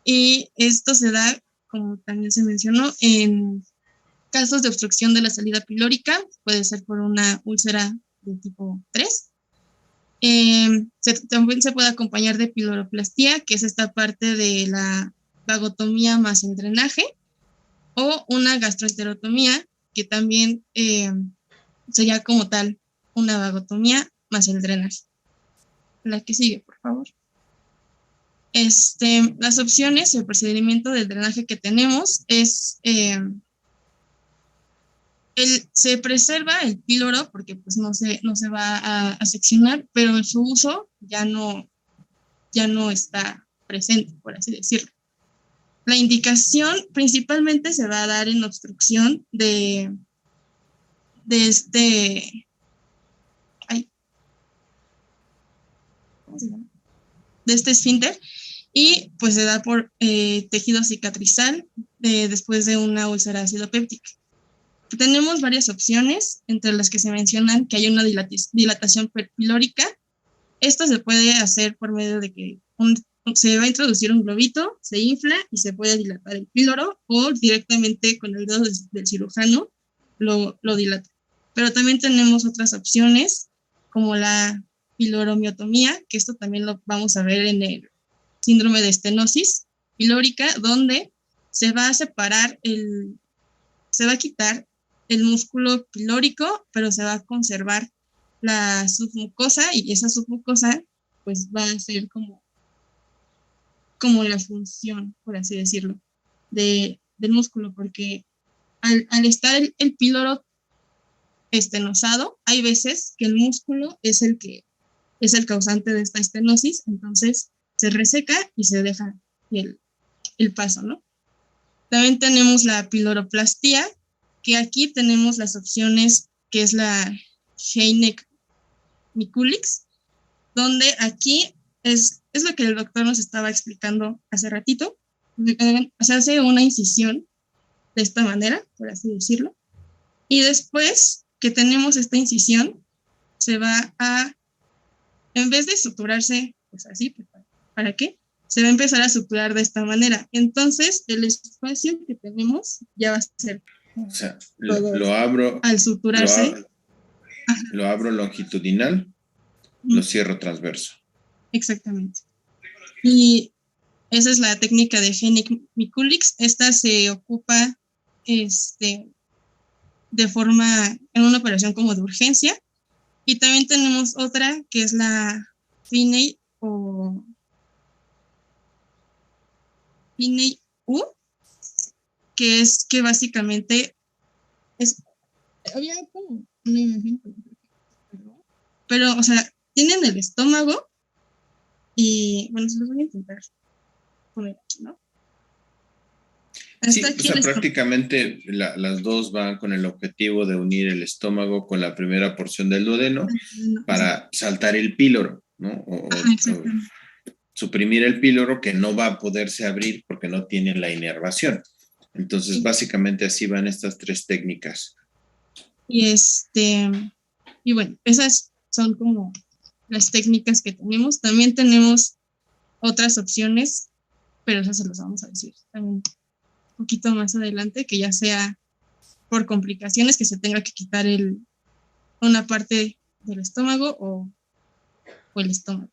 y esto se da, como también se mencionó, en casos de obstrucción de la salida pilórica, puede ser por una úlcera de tipo 3. También se puede acompañar de piloroplastia, que es esta parte de la vagotomía más el drenaje, o una gastroenterotomía, que también sería como tal una vagotomía más el drenaje. La que sigue, por favor. Las opciones, el procedimiento del drenaje que tenemos es... se preserva el píloro porque pues no se va a seccionar, pero su uso ya no está presente, por así decirlo. La indicación principalmente se va a dar en obstrucción de este... ¿cómo se llama? De este esfínter, y pues se da por tejido cicatrizal después de una úlcera ácido péptica. Tenemos varias opciones, entre las que se mencionan que hay una dilatación pilórica. Esto se puede hacer por medio de que se va a introducir un globito, se infla y se puede dilatar el píloro, o directamente con el dedo del cirujano lo dilata. Pero también tenemos otras opciones, como la piloromiotomía, que esto también lo vamos a ver en el síndrome de estenosis pilórica, donde se va a separar se va a quitar el músculo pilórico, pero se va a conservar la submucosa, y esa submucosa pues va a ser como la función, por así decirlo, del músculo, porque al estar el píloro estenosado, hay veces que el músculo es el causante de esta estenosis, entonces se reseca y se deja el paso, ¿no? También tenemos la piloroplastia, que aquí tenemos las opciones, que es la Heineck-Mikulix, donde aquí es lo que el doctor nos estaba explicando hace ratito. Se hace una incisión de esta manera, por así decirlo, y después que tenemos esta incisión, se va a, en vez de suturarse, pues así, pues, ¿para qué? Se va a empezar a suturar de esta manera. Entonces, el espacio que tenemos ya va a ser...
O sea, lo abro.
Al suturarse.
Lo abro longitudinal, lo cierro transverso.
Exactamente. Y esa es la técnica de Henig-Mikulix. Esta se ocupa de forma, en una operación como de urgencia. Y también tenemos otra que es la Finney o Finney-U, que es que básicamente es, había como una imagen, pero, o sea, tienen el estómago y, bueno, se los voy a intentar poner aquí, ¿no?
Sí, o sea, prácticamente las dos van con el objetivo de unir el estómago con la primera porción del duodeno para saltar el píloro, ¿no? O suprimir el píloro que no va a poderse abrir porque no tiene la inervación. Entonces, básicamente así van estas tres técnicas.
Y y bueno, esas son como las técnicas que tenemos. También tenemos otras opciones, pero esas se las vamos a decir también un poquito más adelante, que ya sea por complicaciones, que se tenga que quitar una parte del estómago o el estómago.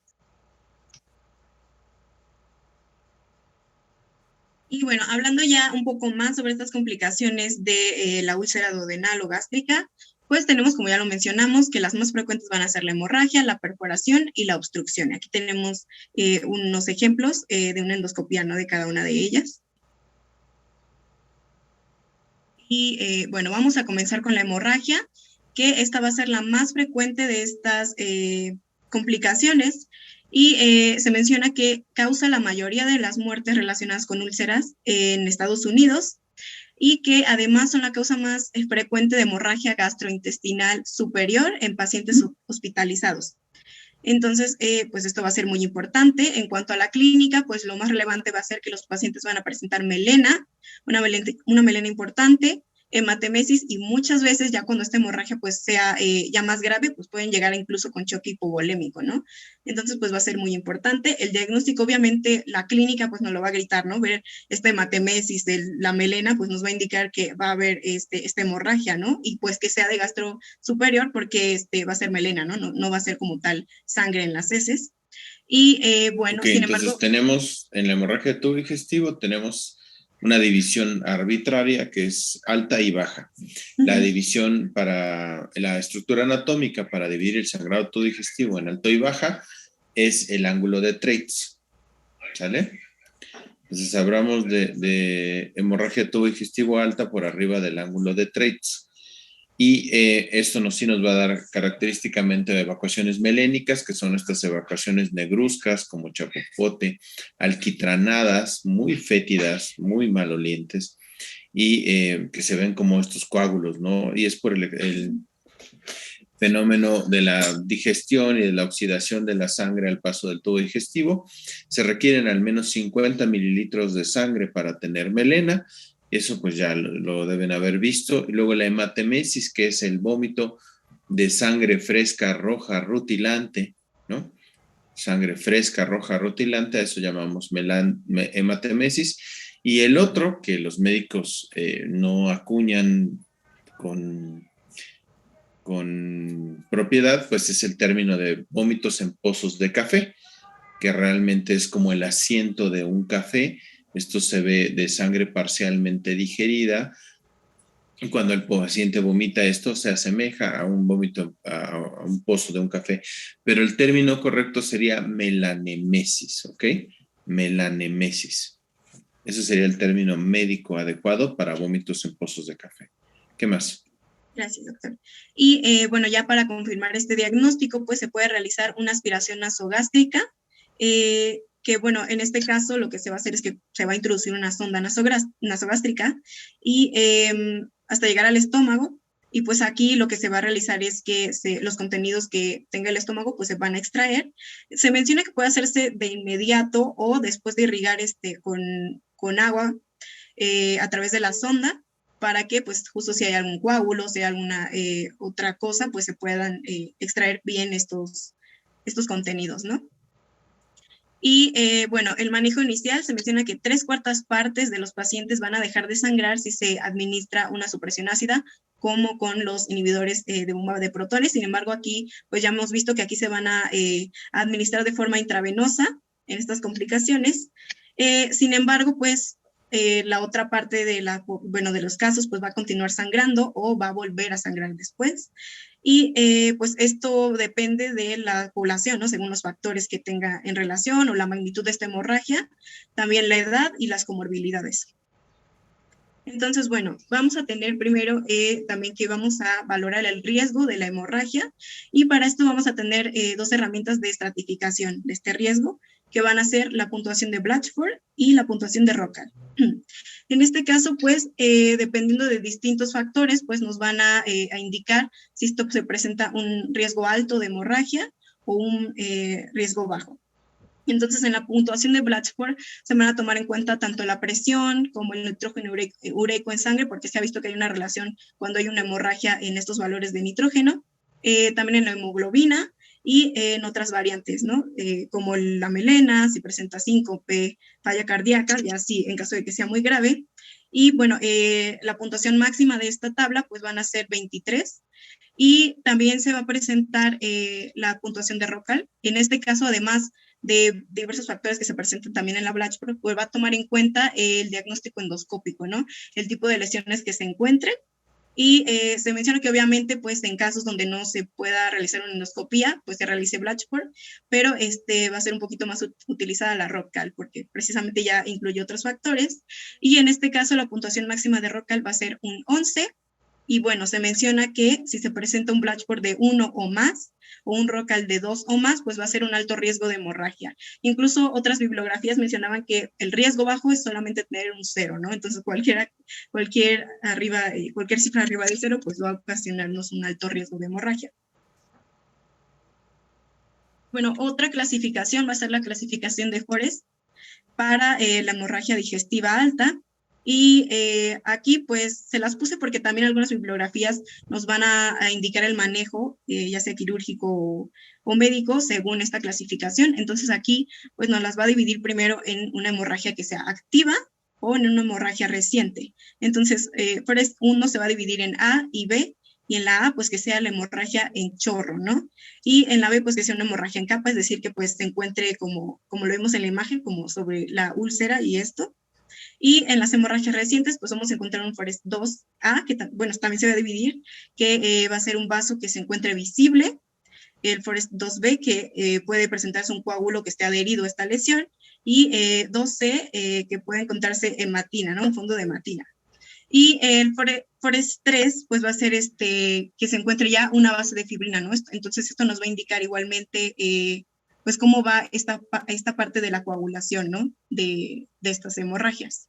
Y bueno, hablando ya un poco más sobre estas complicaciones de la úlcera duodenal o gástrica, pues tenemos, como ya lo mencionamos, que las más frecuentes van a ser la hemorragia, la perforación y la obstrucción. Aquí tenemos unos ejemplos de una endoscopía, ¿no?, de cada una de ellas. Y bueno, vamos a comenzar con la hemorragia, que esta va a ser la más frecuente de estas complicaciones. Y se menciona que causa la mayoría de las muertes relacionadas con úlceras en Estados Unidos y que además son la causa más frecuente de hemorragia gastrointestinal superior en pacientes hospitalizados. Entonces, pues esto va a ser muy importante. En cuanto a la clínica, pues lo más relevante va a ser que los pacientes van a presentar melena, una melena importante, hematemesis, y muchas veces ya cuando esta hemorragia pues sea ya más grave, pues pueden llegar incluso con choque hipovolémico, ¿no? Entonces pues va a ser muy importante. El diagnóstico, obviamente, la clínica pues nos lo va a gritar, ¿no? Ver esta hematemesis, la melena, pues nos va a indicar que va a haber esta hemorragia, ¿no? Y pues que sea de gastro superior porque va a ser melena, ¿no? No va a ser como tal sangre en las heces. Y bueno,
sin embargo... Entonces tenemos, en la hemorragia de tubo digestivo, tenemos una división arbitraria que es alta y baja. La división para la estructura anatómica para dividir el sangrado tubo digestivo en alto y baja es el ángulo de Treitz, ¿sale? Entonces hablamos de hemorragia de tubo digestivo alta por arriba del ángulo de Treitz. Y esto sí nos va a dar característicamente de evacuaciones melénicas, que son estas evacuaciones negruzcas, como chapopote, alquitranadas, muy fétidas, muy malolientes, y que se ven como estos coágulos, ¿no? Y es por el fenómeno de la digestión y de la oxidación de la sangre al paso del tubo digestivo. Se requieren al menos 50 mililitros de sangre para tener melena. Eso pues ya lo deben haber visto. Y luego la hematemesis, que es el vómito de sangre fresca, roja, rutilante, ¿no? Sangre fresca, roja, rutilante, a eso llamamos hematemesis. Y el otro, que los médicos no acuñan con propiedad, pues es el término de vómitos en pozos de café, que realmente es como el asiento de un café. Esto se ve de sangre parcialmente digerida. Y cuando el paciente vomita esto, se asemeja a un vómito, a un pozo de un café. Pero el término correcto sería melanemesis, ¿ok? Melanemesis. Ese sería el término médico adecuado para vómitos en pozos de café. ¿Qué más?
Gracias, doctor. Y bueno, ya para confirmar este diagnóstico, pues se puede realizar una aspiración nasogástrica, que bueno, en este caso lo que se va a hacer es que se va a introducir una sonda nasogástrica y hasta llegar al estómago, y pues aquí lo que se va a realizar es que los contenidos que tenga el estómago pues se van a extraer. Se menciona que puede hacerse de inmediato o después de irrigar con agua a través de la sonda, para que pues justo si hay algún coágulo, si hay alguna otra cosa, pues se puedan extraer bien estos contenidos, ¿no? Y bueno, el manejo inicial se menciona que 3/4 partes de los pacientes van a dejar de sangrar si se administra una supresión ácida como con los inhibidores de bomba de protones. Sin embargo, aquí pues ya hemos visto que aquí se van a administrar de forma intravenosa en estas complicaciones. Sin embargo, pues la otra parte de los casos pues va a continuar sangrando o va a volver a sangrar después. Y pues esto depende de la población, ¿no? Según los factores que tenga en relación o la magnitud de esta hemorragia, también la edad y las comorbilidades. Entonces, bueno, vamos a tener primero también que vamos a valorar el riesgo de la hemorragia, y para esto vamos a tener dos herramientas de estratificación de este riesgo, que van a ser la puntuación de Blatchford y la puntuación de Rockall. En este caso, pues, dependiendo de distintos factores, pues nos van a indicar si esto se presenta un riesgo alto de hemorragia o un riesgo bajo. Entonces, en la puntuación de Blatchford se van a tomar en cuenta tanto la presión como el nitrógeno ureico en sangre, porque se ha visto que hay una relación cuando hay una hemorragia en estos valores de nitrógeno, también en la hemoglobina y en otras variantes, ¿no? Como la melena, si presenta síncope, falla cardíaca, y así en caso de que sea muy grave. Y bueno, la puntuación máxima de esta tabla pues van a ser 23. Y también se va a presentar la puntuación de Rockall. En este caso, además de diversos factores que se presentan también en la Blatchford, pues va a tomar en cuenta el diagnóstico endoscópico, ¿no? El tipo de lesiones que se encuentren. Y se menciona que obviamente, pues en casos donde no se pueda realizar una endoscopía, pues se realice Blatchford, pero va a ser un poquito más utilizada la Rockall, porque precisamente ya incluye otros factores. Y en este caso, la puntuación máxima de Rockall va a ser un 11. Y bueno, se menciona que si se presenta un Blatchford de 1 o más, o un Rockall de 2 o más, pues va a ser un alto riesgo de hemorragia. Incluso otras bibliografías mencionaban que el riesgo bajo es solamente tener un 0, ¿no? Entonces cualquier cifra arriba del 0, pues va a ocasionarnos un alto riesgo de hemorragia. Bueno, otra clasificación va a ser la clasificación de Forest para la hemorragia digestiva alta. Y aquí pues se las puse porque también algunas bibliografías nos van a indicar el manejo, ya sea quirúrgico o médico, según esta clasificación. Entonces aquí pues nos las va a dividir primero en una hemorragia que sea activa o en una hemorragia reciente. Entonces, Forest 1 se va a dividir en A y B, y en la A pues que sea la hemorragia en chorro, ¿no? Y en la B pues que sea una hemorragia en capa, es decir, que pues se encuentre como lo vemos en la imagen, como sobre la úlcera y esto. Y en las hemorragias recientes, pues vamos a encontrar un Forest 2A, que bueno, también se va a dividir, que va a ser un vaso que se encuentre visible, el Forest 2B, que puede presentarse un coágulo que esté adherido a esta lesión, y 2C, que puede encontrarse hematina, ¿no? Un fondo de hematina. Y el Forest 3, pues va a ser que se encuentre ya una base de fibrina, ¿no? Entonces esto nos va a indicar igualmente pues cómo va esta parte de la coagulación, ¿no? De estas hemorragias.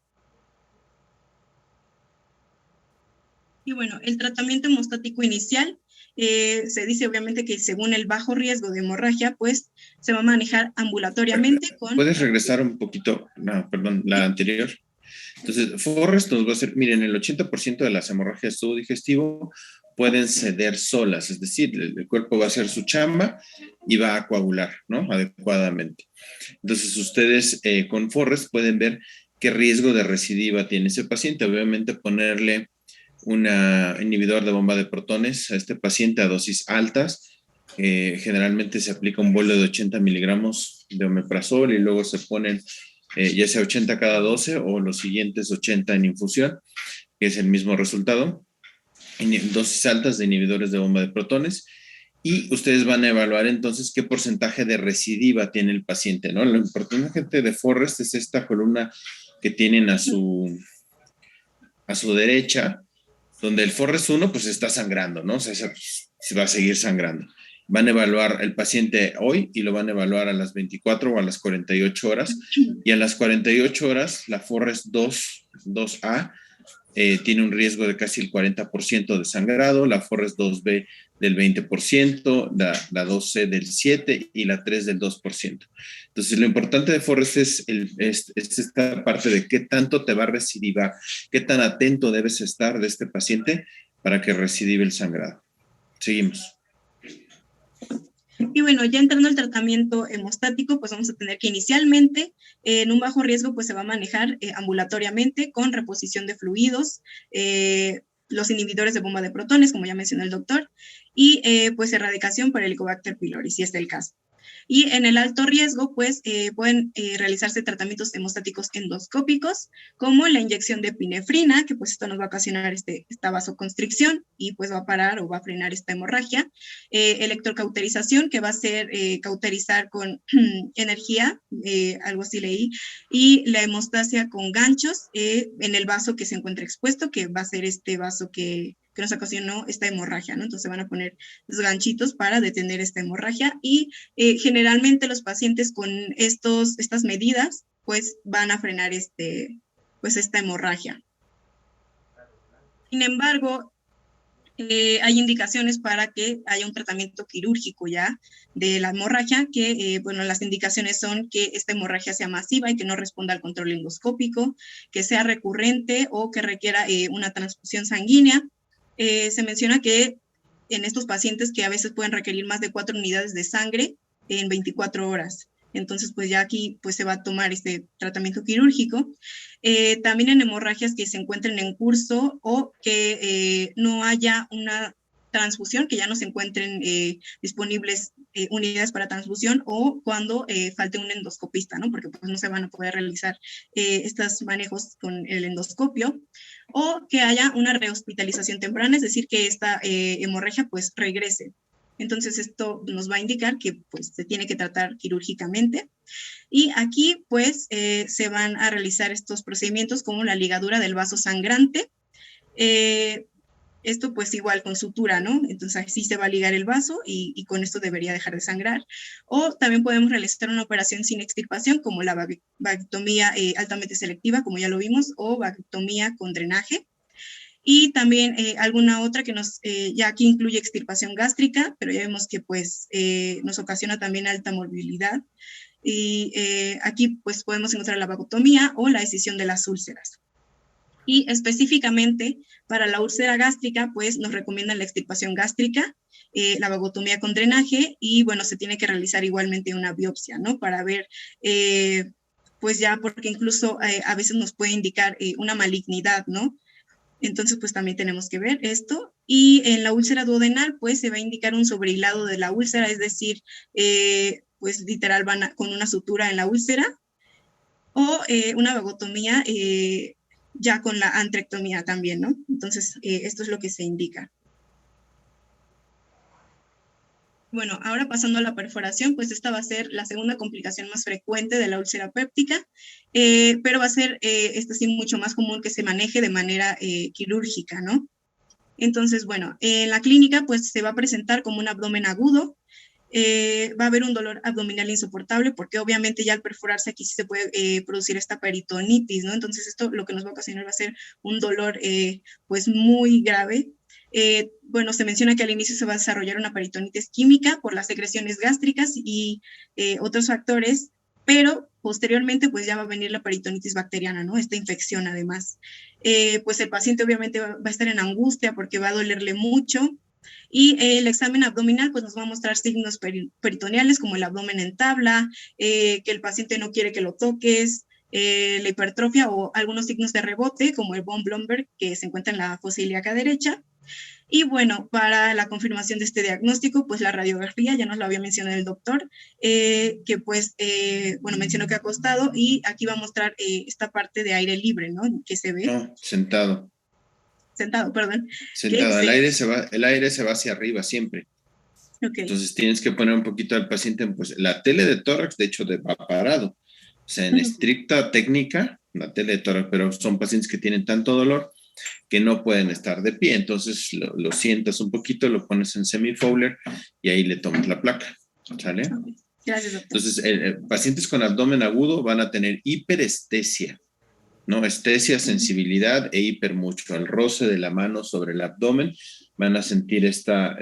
Y bueno, el tratamiento hemostático inicial, se dice obviamente que según el bajo riesgo de hemorragia, pues se va a manejar ambulatoriamente con...
¿Puedes regresar un poquito? No, perdón, la anterior. Entonces, Forrest nos va a hacer, miren, el 80% de las hemorragias de tubo digestivo pueden ceder solas, es decir, el cuerpo va a hacer su chamba y va a coagular, ¿no? Adecuadamente. Entonces, ustedes con Forrest pueden ver qué riesgo de recidiva tiene ese paciente. Obviamente, ponerle un inhibidor de bomba de protones a este paciente a dosis altas. Generalmente se aplica un bolo de 80 miligramos de omeprazol y luego se ponen ya sea 80 cada 12 o los siguientes 80 en infusión, que es el mismo resultado, en dosis altas de inhibidores de bomba de protones. Y ustedes van a evaluar entonces qué porcentaje de recidiva tiene el paciente, ¿no? Lo importante de Forrest es esta columna que tienen a su derecha, donde el Forrest 1 pues está sangrando, ¿no? O sea, se va a seguir sangrando. Van a evaluar el paciente hoy y lo van a evaluar a las 24 o a las 48 horas. Y a las 48 horas, la Forrest 2A tiene un riesgo de casi el 40% de sangrado, la Forrest 2B del 20%, la 2C del 7% y la 3 del 2%. Entonces, lo importante de Forrest es esta parte de qué tanto te va a recidivar, qué tan atento debes estar de este paciente para que recidive el sangrado. Seguimos.
Y bueno, ya entrando al tratamiento hemostático, pues vamos a tener que inicialmente en un bajo riesgo pues se va a manejar ambulatoriamente con reposición de fluidos, los inhibidores de bomba de protones, como ya mencionó el doctor, y pues erradicación por Helicobacter pylori, si es el caso. Y en el alto riesgo, pues pueden realizarse tratamientos hemostáticos endoscópicos, como la inyección de epinefrina, que pues esto nos va a ocasionar esta vasoconstricción y pues va a parar o va a frenar esta hemorragia. Electrocauterización, que va a ser cauterizar con energía, algo así leí, y la hemostasia con ganchos en el vaso que se encuentra expuesto, que va a ser este vaso que nos ocasionó esta hemorragia, ¿no? Entonces van a poner los ganchitos para detener esta hemorragia y generalmente los pacientes con estas medidas pues van a frenar pues esta hemorragia. Sin embargo, hay indicaciones para que haya un tratamiento quirúrgico ya de la hemorragia, que bueno, las indicaciones son que esta hemorragia sea masiva y que no responda al control endoscópico, que sea recurrente o que requiera una transfusión sanguínea. Se menciona que en estos pacientes que a veces pueden requerir más de 4 unidades de sangre en 24 horas. Entonces, pues ya aquí pues, se va a tomar este tratamiento quirúrgico. También en hemorragias que se encuentren en curso o que no haya una transfusión, que ya no se encuentren disponibles unidades para transfusión o cuando falte un endoscopista, ¿no? Porque pues no se van a poder realizar estos manejos con el endoscopio, o que haya una rehospitalización temprana, es decir, que esta hemorragia pues regrese. Entonces esto nos va a indicar que pues se tiene que tratar quirúrgicamente. Y aquí pues se van a realizar estos procedimientos como la ligadura del vaso sangrante. Esto pues igual con sutura, ¿no? Entonces así se va a ligar el vaso y con esto debería dejar de sangrar. O también podemos realizar una operación sin extirpación como la vacuectomía altamente selectiva, como ya lo vimos, o vacuectomía con drenaje. Y también alguna otra que ya aquí incluye extirpación gástrica, pero ya vemos que pues nos ocasiona también alta morbilidad. Y aquí pues podemos encontrar la vagotomía o la escisión de las úlceras. Y específicamente para la úlcera gástrica, pues nos recomiendan la extirpación gástrica, la vagotomía con drenaje y bueno, se tiene que realizar igualmente una biopsia, ¿no? Para ver, pues ya, porque incluso a veces nos puede indicar una malignidad, ¿no? Entonces, pues también tenemos que ver esto. Y en la úlcera duodenal, pues se va a indicar un sobrehilado de la úlcera, es decir, pues literal van con una sutura en la úlcera, o una vagotomía ya con la antrectomía también, ¿no? Entonces, esto es lo que se indica. Bueno, ahora pasando a la perforación, pues esta va a ser la segunda complicación más frecuente de la úlcera péptica, pero va a ser, esta sí, mucho más común que se maneje de manera quirúrgica, ¿no? Entonces, bueno, en la clínica, pues se va a presentar como un abdomen agudo, va a haber un dolor abdominal insoportable, porque obviamente ya al perforarse aquí sí se puede producir esta peritonitis, ¿no? Entonces esto lo que nos va a ocasionar va a ser un dolor pues muy grave. Bueno, se menciona que al inicio se va a desarrollar una peritonitis química por las secreciones gástricas y otros factores, pero posteriormente pues ya va a venir la peritonitis bacteriana, ¿no? Esta infección además. Pues el paciente obviamente va a estar en angustia porque va a dolerle mucho. Y el examen abdominal pues nos va a mostrar signos peritoneales como el abdomen en tabla, que el paciente no quiere que lo toques, la hipertrofia o algunos signos de rebote como el von Blomberg que se encuentra en la fosa ilíaca derecha. Y bueno, para la confirmación de este diagnóstico, pues la radiografía, ya nos lo había mencionado el doctor, que pues, bueno, mencionó que acostado y aquí va a mostrar esta parte de aire libre, ¿no? Que se ve.
No, sentado.
Sentado, perdón.
Sentado, el aire se va hacia arriba siempre. Okay. Entonces tienes que poner un poquito al paciente, pues la tele de tórax, de hecho, va parado. O sea, en estricta técnica, la tele de tórax, pero son pacientes que tienen tanto dolor que no pueden estar de pie. Entonces lo sientas un poquito, lo pones en semi-Fowler y ahí le tomas la placa. ¿Sale?
Okay. Gracias, doctor.
Entonces, pacientes con abdomen agudo van a tener hiperestesia. ¿No? Estesia, sensibilidad e hiper mucho. Al roce de la mano sobre el abdomen van a sentir esta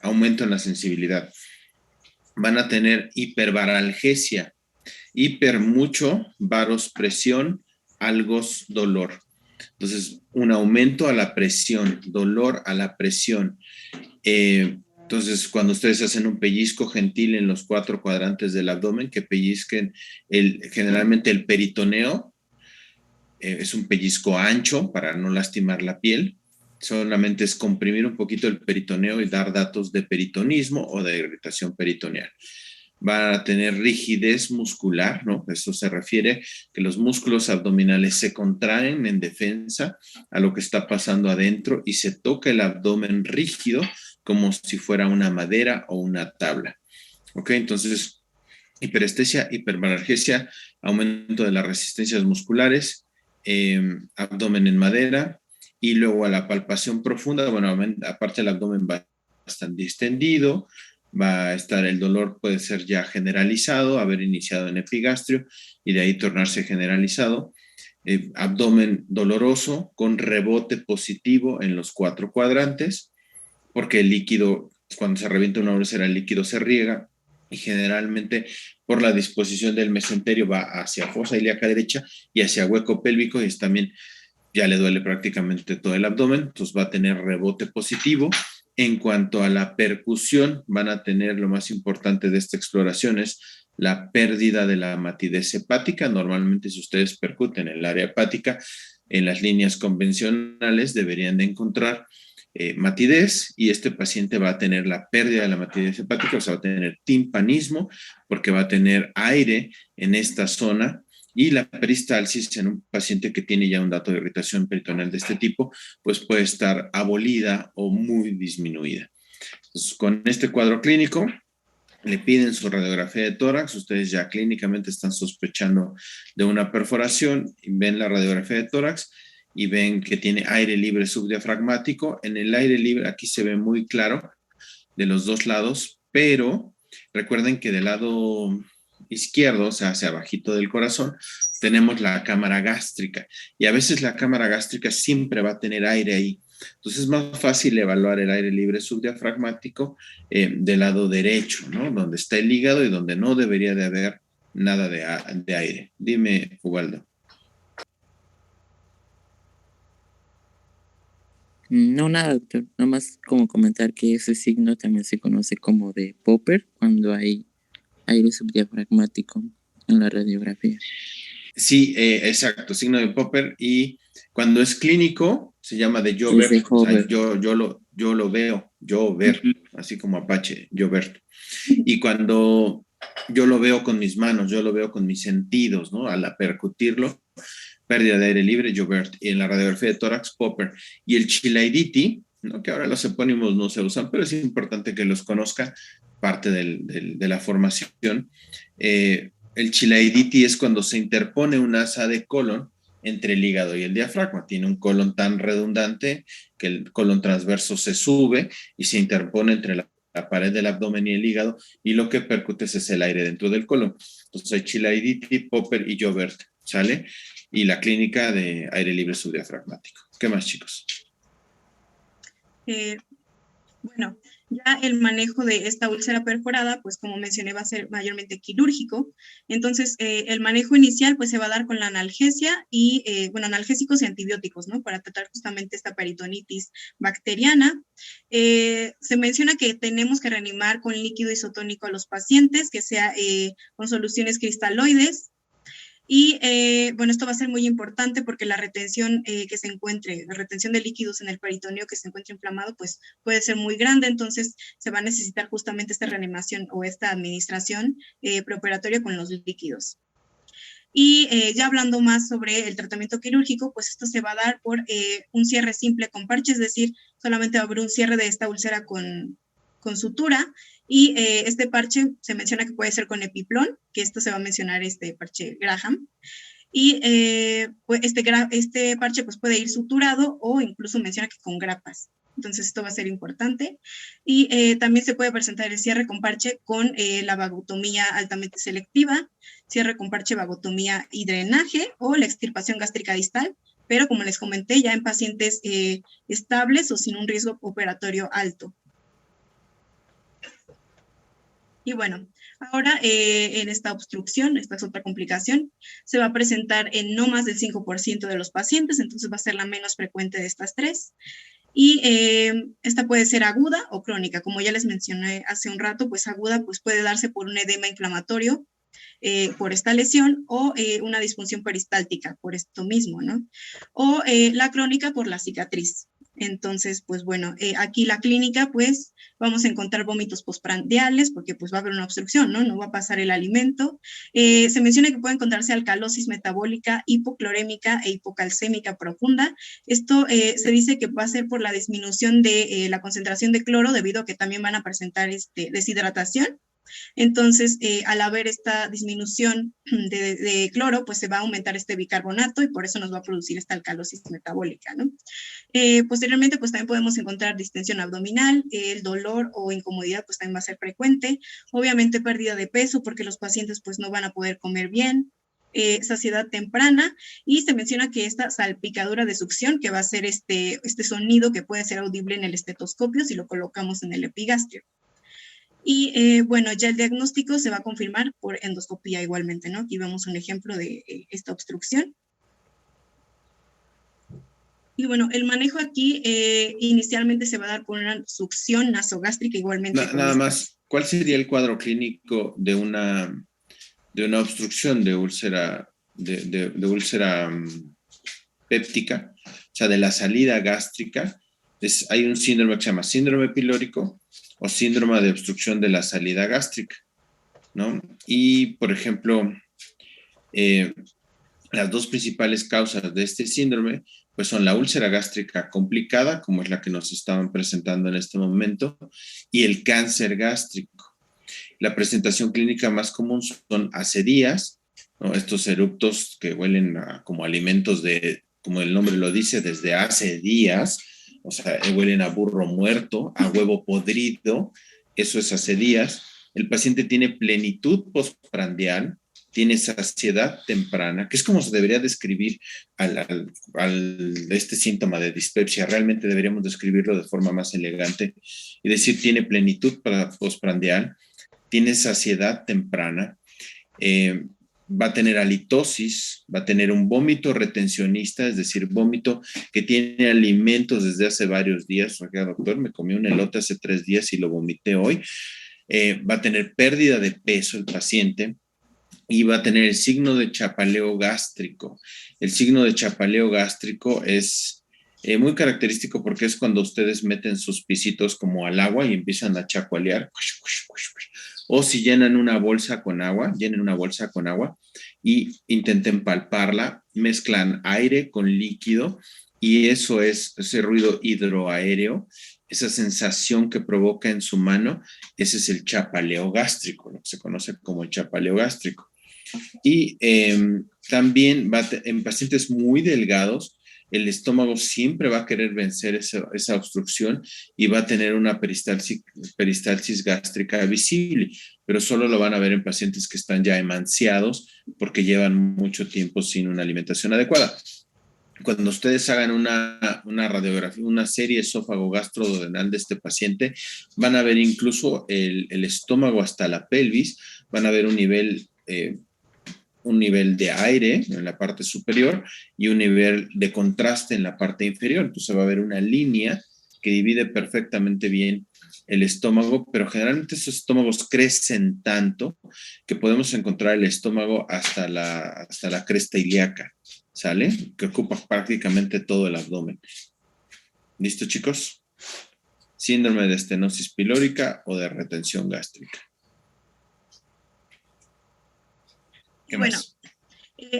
aumento en la sensibilidad. Van a tener hipervaralgesia, hiper mucho, varospresión, algos dolor. Entonces, un aumento a la presión, dolor a la presión. Entonces, cuando ustedes hacen un pellizco gentil en los 4 cuadrantes del abdomen, que pellizquen generalmente el peritoneo, es un pellizco ancho para no lastimar la piel. Solamente es comprimir un poquito el peritoneo y dar datos de peritonismo o de irritación peritoneal. Va a tener rigidez muscular, ¿no? Eso se refiere que los músculos abdominales se contraen en defensa a lo que está pasando adentro y se toca el abdomen rígido como si fuera una madera o una tabla. ¿Ok? Entonces, hiperestesia, hipermalgesia, aumento de las resistencias musculares, abdomen en madera, y luego a la palpación profunda, bueno, aparte el abdomen va bastante distendido, va a estar el dolor, puede ser ya generalizado, haber iniciado en epigastrio y de ahí tornarse generalizado. Abdomen doloroso con rebote positivo en los 4 cuadrantes, porque el líquido, cuando se revienta una úlcera, el líquido se riega y generalmente por la disposición del mesenterio va hacia fosa ilíaca derecha y hacia hueco pélvico, y es también ya le duele prácticamente todo el abdomen, entonces va a tener rebote positivo. En cuanto a la percusión, van a tener lo más importante de esta exploración es la pérdida de la matidez hepática. Normalmente si ustedes percuten en el área hepática, en las líneas convencionales deberían de encontrar matidez, y este paciente va a tener la pérdida de la matidez hepática, o sea, va a tener timpanismo porque va a tener aire en esta zona, y la peristalsis en un paciente que tiene ya un dato de irritación peritoneal de este tipo, pues puede estar abolida o muy disminuida. Entonces, con este cuadro clínico, le piden su radiografía de tórax, ustedes ya clínicamente están sospechando de una perforación, y ven la radiografía de tórax y ven que tiene aire libre subdiafragmático. En el aire libre aquí se ve muy claro de los dos lados, pero recuerden que del lado izquierdo, o sea, hacia abajito del corazón, tenemos la cámara gástrica, y a veces la cámara gástrica siempre va a tener aire ahí. Entonces es más fácil evaluar el aire libre subdiafragmático del lado derecho, ¿no? Donde está el hígado y donde no debería de haber nada de aire. Dime, Ubaldo.
No, nada, doctor. Nada más como comentar que ese signo también se conoce como de Popper cuando hay aire subdiafragmático en la radiografía.
Sí, exacto, signo de Popper, y cuando es clínico se llama de Jobert.
Es de
O sea,
Hover.
yo lo veo, Jobert, así como Apache, Jobert. Y cuando yo lo veo con mis manos, yo lo veo con mis sentidos, ¿no? Al percutirlo, pérdida de aire libre, Jobert. Y en la radiografía de tórax, Popper. Y el Chilaiditi, ¿no? Que ahora los epónimos no se usan, pero es importante que los conozca, parte de la formación. El Chilaiditi es cuando se interpone un asa de colon entre el hígado y el diafragma. Tiene un colon tan redundante que el colon transverso se sube y se interpone entre la pared del abdomen y el hígado, y lo que percute es el aire dentro del colon. Entonces hay Chilaiditi, Popper y Jobert, ¿sale? Y la clínica de aire libre subdiafragmático. ¿Qué más, chicos?
Bueno, ya el manejo de esta úlcera perforada, pues como mencioné, va a ser mayormente quirúrgico. Entonces, el manejo inicial, pues se va a dar con la analgesia y, analgésicos y antibióticos, ¿no? Para tratar justamente esta peritonitis bacteriana. Se menciona que tenemos que reanimar con líquido isotónico a los pacientes, que sea con soluciones cristaloides. Y esto va a ser muy importante porque la retención la retención de líquidos en el peritoneo que se encuentre inflamado, pues puede ser muy grande, entonces se va a necesitar justamente esta reanimación o esta administración preoperatoria con los líquidos. Y ya hablando más sobre el tratamiento quirúrgico, pues esto se va a dar por un cierre simple con parche, es decir, solamente va a haber un cierre de esta úlcera con sutura, y este parche se menciona que puede ser con epiplón, que esto se va a mencionar este parche Graham, y pues este parche pues puede ir suturado o incluso menciona que con grapas. Entonces esto va a ser importante. Y también se puede presentar el cierre con parche con la vagotomía altamente selectiva, cierre con parche, vagotomía y drenaje, o la extirpación gástrica distal, pero como les comenté, ya en pacientes estables o sin un riesgo operatorio alto. Y bueno, ahora en esta obstrucción, esta es otra complicación, se va a presentar en no más del 5% de los pacientes, entonces va a ser la menos frecuente de estas tres. Y esta puede ser aguda o crónica. Como ya les mencioné hace un rato, pues aguda pues puede darse por un edema inflamatorio por esta lesión, o una disfunción peristáltica por esto mismo, ¿no? O la crónica por la cicatriz. Entonces, pues bueno, aquí la clínica, pues vamos a encontrar vómitos postprandiales porque pues va a haber una obstrucción, ¿no? No va a pasar el alimento. Se menciona que puede encontrarse alcalosis metabólica, hipoclorémica e hipocalcémica profunda. Esto se dice que va a ser por la disminución de la concentración de cloro debido a que también van a presentar deshidratación. Entonces, al haber esta disminución de cloro, pues se va a aumentar este bicarbonato y por eso nos va a producir esta alcalosis metabólica, ¿no? Posteriormente, pues también podemos encontrar distensión abdominal, el dolor o incomodidad pues también va a ser frecuente, obviamente pérdida de peso porque los pacientes pues no van a poder comer bien, saciedad temprana, y se menciona que esta salpicadura de succión, que va a ser este sonido que puede ser audible en el estetoscopio si lo colocamos en el epigastrio. Y bueno, ya el diagnóstico se va a confirmar por endoscopía igualmente, ¿no? Aquí vemos un ejemplo de esta obstrucción. Y bueno, el manejo aquí inicialmente se va a dar por una succión nasogástrica igualmente.
Nada más, ¿cuál sería el cuadro clínico de una obstrucción de úlcera, de úlcera péptica? O sea, de la salida gástrica. Hay un síndrome que se llama síndrome pilórico o síndrome de obstrucción de la salida gástrica, ¿no? Y, por ejemplo, las dos principales causas de este síndrome pues son la úlcera gástrica complicada, como es la que nos estaban presentando en este momento, y el cáncer gástrico. La presentación clínica más común son acidías, ¿no? Estos eruptos que huelen como alimentos como el nombre lo dice, desde hace días, o sea, huelen a burro muerto, a huevo podrido, eso es hace días. El paciente tiene plenitud postprandial, tiene saciedad temprana, que es como se debería describir este síntoma de dispepsia. Realmente deberíamos describirlo de forma más elegante y decir tiene plenitud postprandial, tiene saciedad temprana, va a tener halitosis, va a tener un vómito retencionista, es decir, vómito que tiene alimentos desde hace varios días. Oiga, doctor, me comí un elote hace 3 días y lo vomité hoy. Va a tener pérdida de peso el paciente y va a tener el signo de chapaleo gástrico. El signo de chapaleo gástrico es muy característico porque es cuando ustedes meten sus pisitos como al agua y empiezan a chacualear. O si llenan una bolsa con agua, y intenten palparla, mezclan aire con líquido y eso es ese ruido hidroaéreo, esa sensación que provoca en su mano, ese es el chapaleo gástrico, lo que se conoce como el chapaleo gástrico. Y también en pacientes muy delgados, el estómago siempre va a querer vencer esa obstrucción y va a tener una peristalsis gástrica visible, pero solo lo van a ver en pacientes que están ya emanciados porque llevan mucho tiempo sin una alimentación adecuada. Cuando ustedes hagan una radiografía, una serie esófago-gastroduodenal de este paciente, van a ver incluso el estómago hasta la pelvis, van a ver un nivel de aire en la parte superior y un nivel de contraste en la parte inferior. Entonces va a haber una línea que divide perfectamente bien el estómago, pero generalmente esos estómagos crecen tanto que podemos encontrar el estómago hasta la cresta ilíaca, ¿sale? Que ocupa prácticamente todo el abdomen. ¿Listo, chicos? Síndrome de estenosis pilórica o de retención gástrica.
Bueno,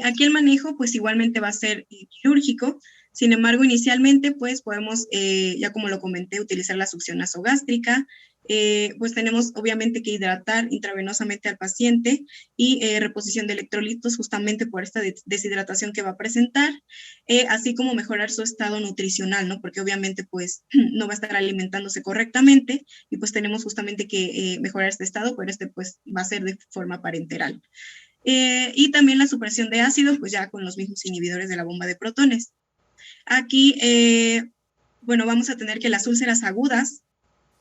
aquí el manejo pues igualmente va a ser quirúrgico. Sin embargo, inicialmente pues podemos, ya como lo comenté, utilizar la succión nasogástrica. Pues tenemos obviamente que hidratar intravenosamente al paciente y reposición de electrolitos justamente por esta deshidratación que va a presentar, así como mejorar su estado nutricional, ¿no? Porque obviamente pues no va a estar alimentándose correctamente y pues tenemos justamente que mejorar este estado, pero pues va a ser de forma parenteral. Y también la supresión de ácido, pues ya con los mismos inhibidores de la bomba de protones. Aquí, bueno, vamos a tener que las úlceras agudas,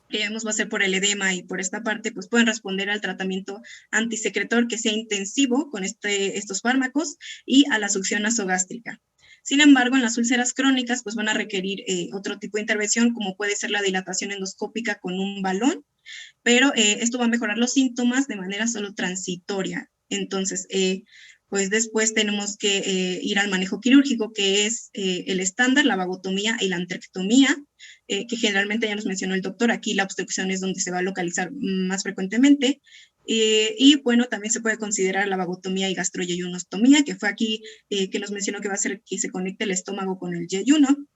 que vemos va a ser por el edema y por esta parte, pues pueden responder al tratamiento antisecretor que sea intensivo con estos fármacos y a la succión nasogástrica. Sin embargo, en las úlceras crónicas, pues van a requerir otro tipo de intervención, como puede ser la dilatación endoscópica con un balón, pero esto va a mejorar los síntomas de manera solo transitoria. Entonces, pues después tenemos que ir al manejo quirúrgico, que es el estándar, la vagotomía y la antrectomía, que generalmente ya nos mencionó el doctor. Aquí la obstrucción es donde se va a localizar más frecuentemente. Y bueno, también se puede considerar la vagotomía y gastroyeyunostomía, que fue aquí que nos mencionó que va a ser que se conecte el estómago con el yeyuno.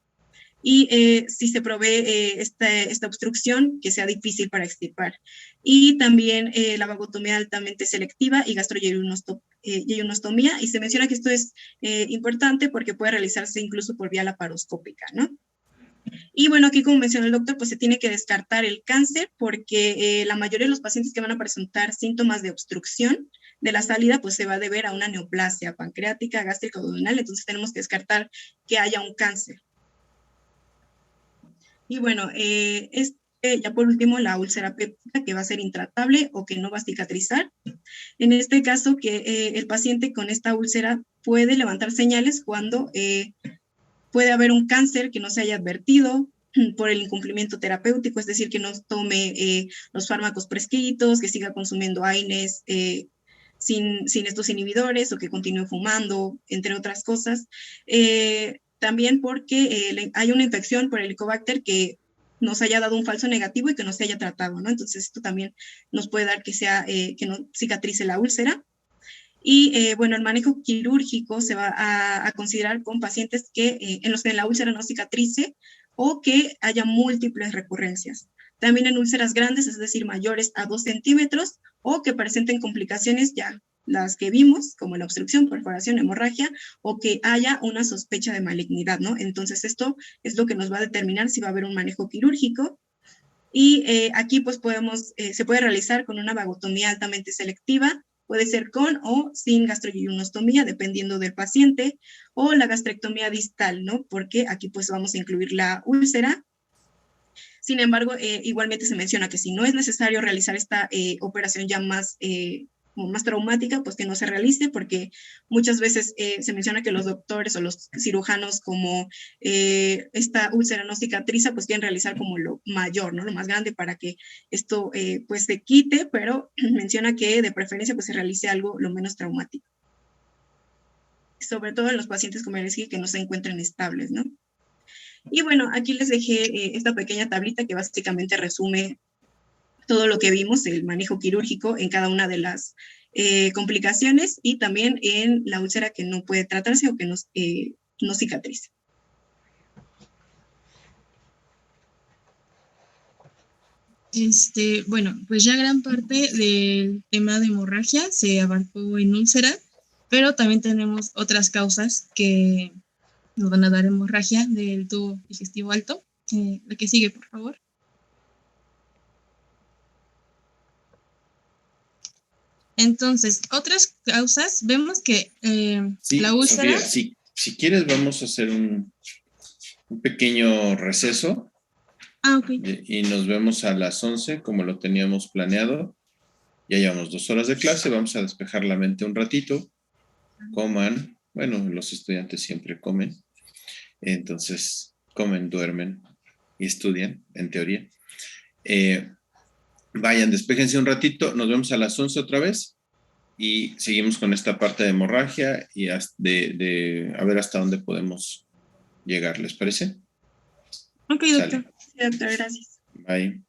Y si se provee esta obstrucción, que sea difícil para extirpar. Y también la vagotomía altamente selectiva y gastroyeyunostomía, y se menciona que esto es importante porque puede realizarse incluso por vía laparoscópica, ¿no? Y bueno, aquí como mencionó el doctor, pues se tiene que descartar el cáncer porque la mayoría de los pacientes que van a presentar síntomas de obstrucción de la salida, pues se va a deber a una neoplasia pancreática, gástrica o duodenal, entonces tenemos que descartar que haya un cáncer. Y bueno, ya por último, la úlcera péptica, que va a ser intratable o que no va a cicatrizar. En este caso, que el paciente con esta úlcera puede levantar señales cuando puede haber un cáncer que no se haya advertido por el incumplimiento terapéutico, es decir, que no tome los fármacos prescritos, que siga consumiendo AINES sin estos inhibidores o que continúe fumando, entre otras cosas. También porque hay una infección por Helicobacter que nos haya dado un falso negativo y que no se haya tratado, ¿no? Entonces esto también nos puede dar que no cicatrice la úlcera. Y bueno, el manejo quirúrgico se va a considerar con pacientes en los que la úlcera no cicatrice o que haya múltiples recurrencias. También en úlceras grandes, es decir, mayores a 2 centímetros o que presenten complicaciones ya las que vimos, como la obstrucción, perforación, hemorragia, o que haya una sospecha de malignidad, ¿no? Entonces esto es lo que nos va a determinar si va a haber un manejo quirúrgico. Y aquí pues se puede realizar con una vagotomía altamente selectiva, puede ser con o sin gastroyeyunostomía, dependiendo del paciente, o la gastrectomía distal, ¿no? Porque aquí pues vamos a incluir la úlcera. Sin embargo, igualmente se menciona que si no es necesario realizar esta operación ya más traumática, pues que no se realice, porque muchas veces se menciona que los doctores o los cirujanos, como esta úlcera no cicatriza, pues quieren realizar como lo mayor, ¿no? Lo más grande para que esto pues se quite, pero menciona que de preferencia pues se realice algo lo menos traumático. Sobre todo en los pacientes, como les dije, que no se encuentren estables, ¿no? Y bueno, aquí les dejé esta pequeña tablita que básicamente resume todo lo que vimos, el manejo quirúrgico en cada una de las complicaciones y también en la úlcera que no puede tratarse o que no cicatriza.
Bueno, pues ya gran parte del tema de hemorragia se abarcó en úlcera, pero también tenemos otras causas que nos van a dar hemorragia del tubo digestivo alto. La que sigue, por favor. Entonces, otras causas, vemos que la úlcera...
Sofía, si quieres vamos a hacer un pequeño receso.
Ok.
Y nos vemos a las 11, como lo teníamos planeado. Ya llevamos 2 horas de clase, vamos a despejar la mente un ratito. Coman, bueno, los estudiantes siempre comen. Entonces, comen, duermen y estudian, en teoría. Vayan, despéjense un ratito, nos vemos a las 11 otra vez y seguimos con esta parte de hemorragia y de a ver hasta dónde podemos llegar, ¿les parece?
Ok, doctor.
Sí, doctor, gracias.
Bye.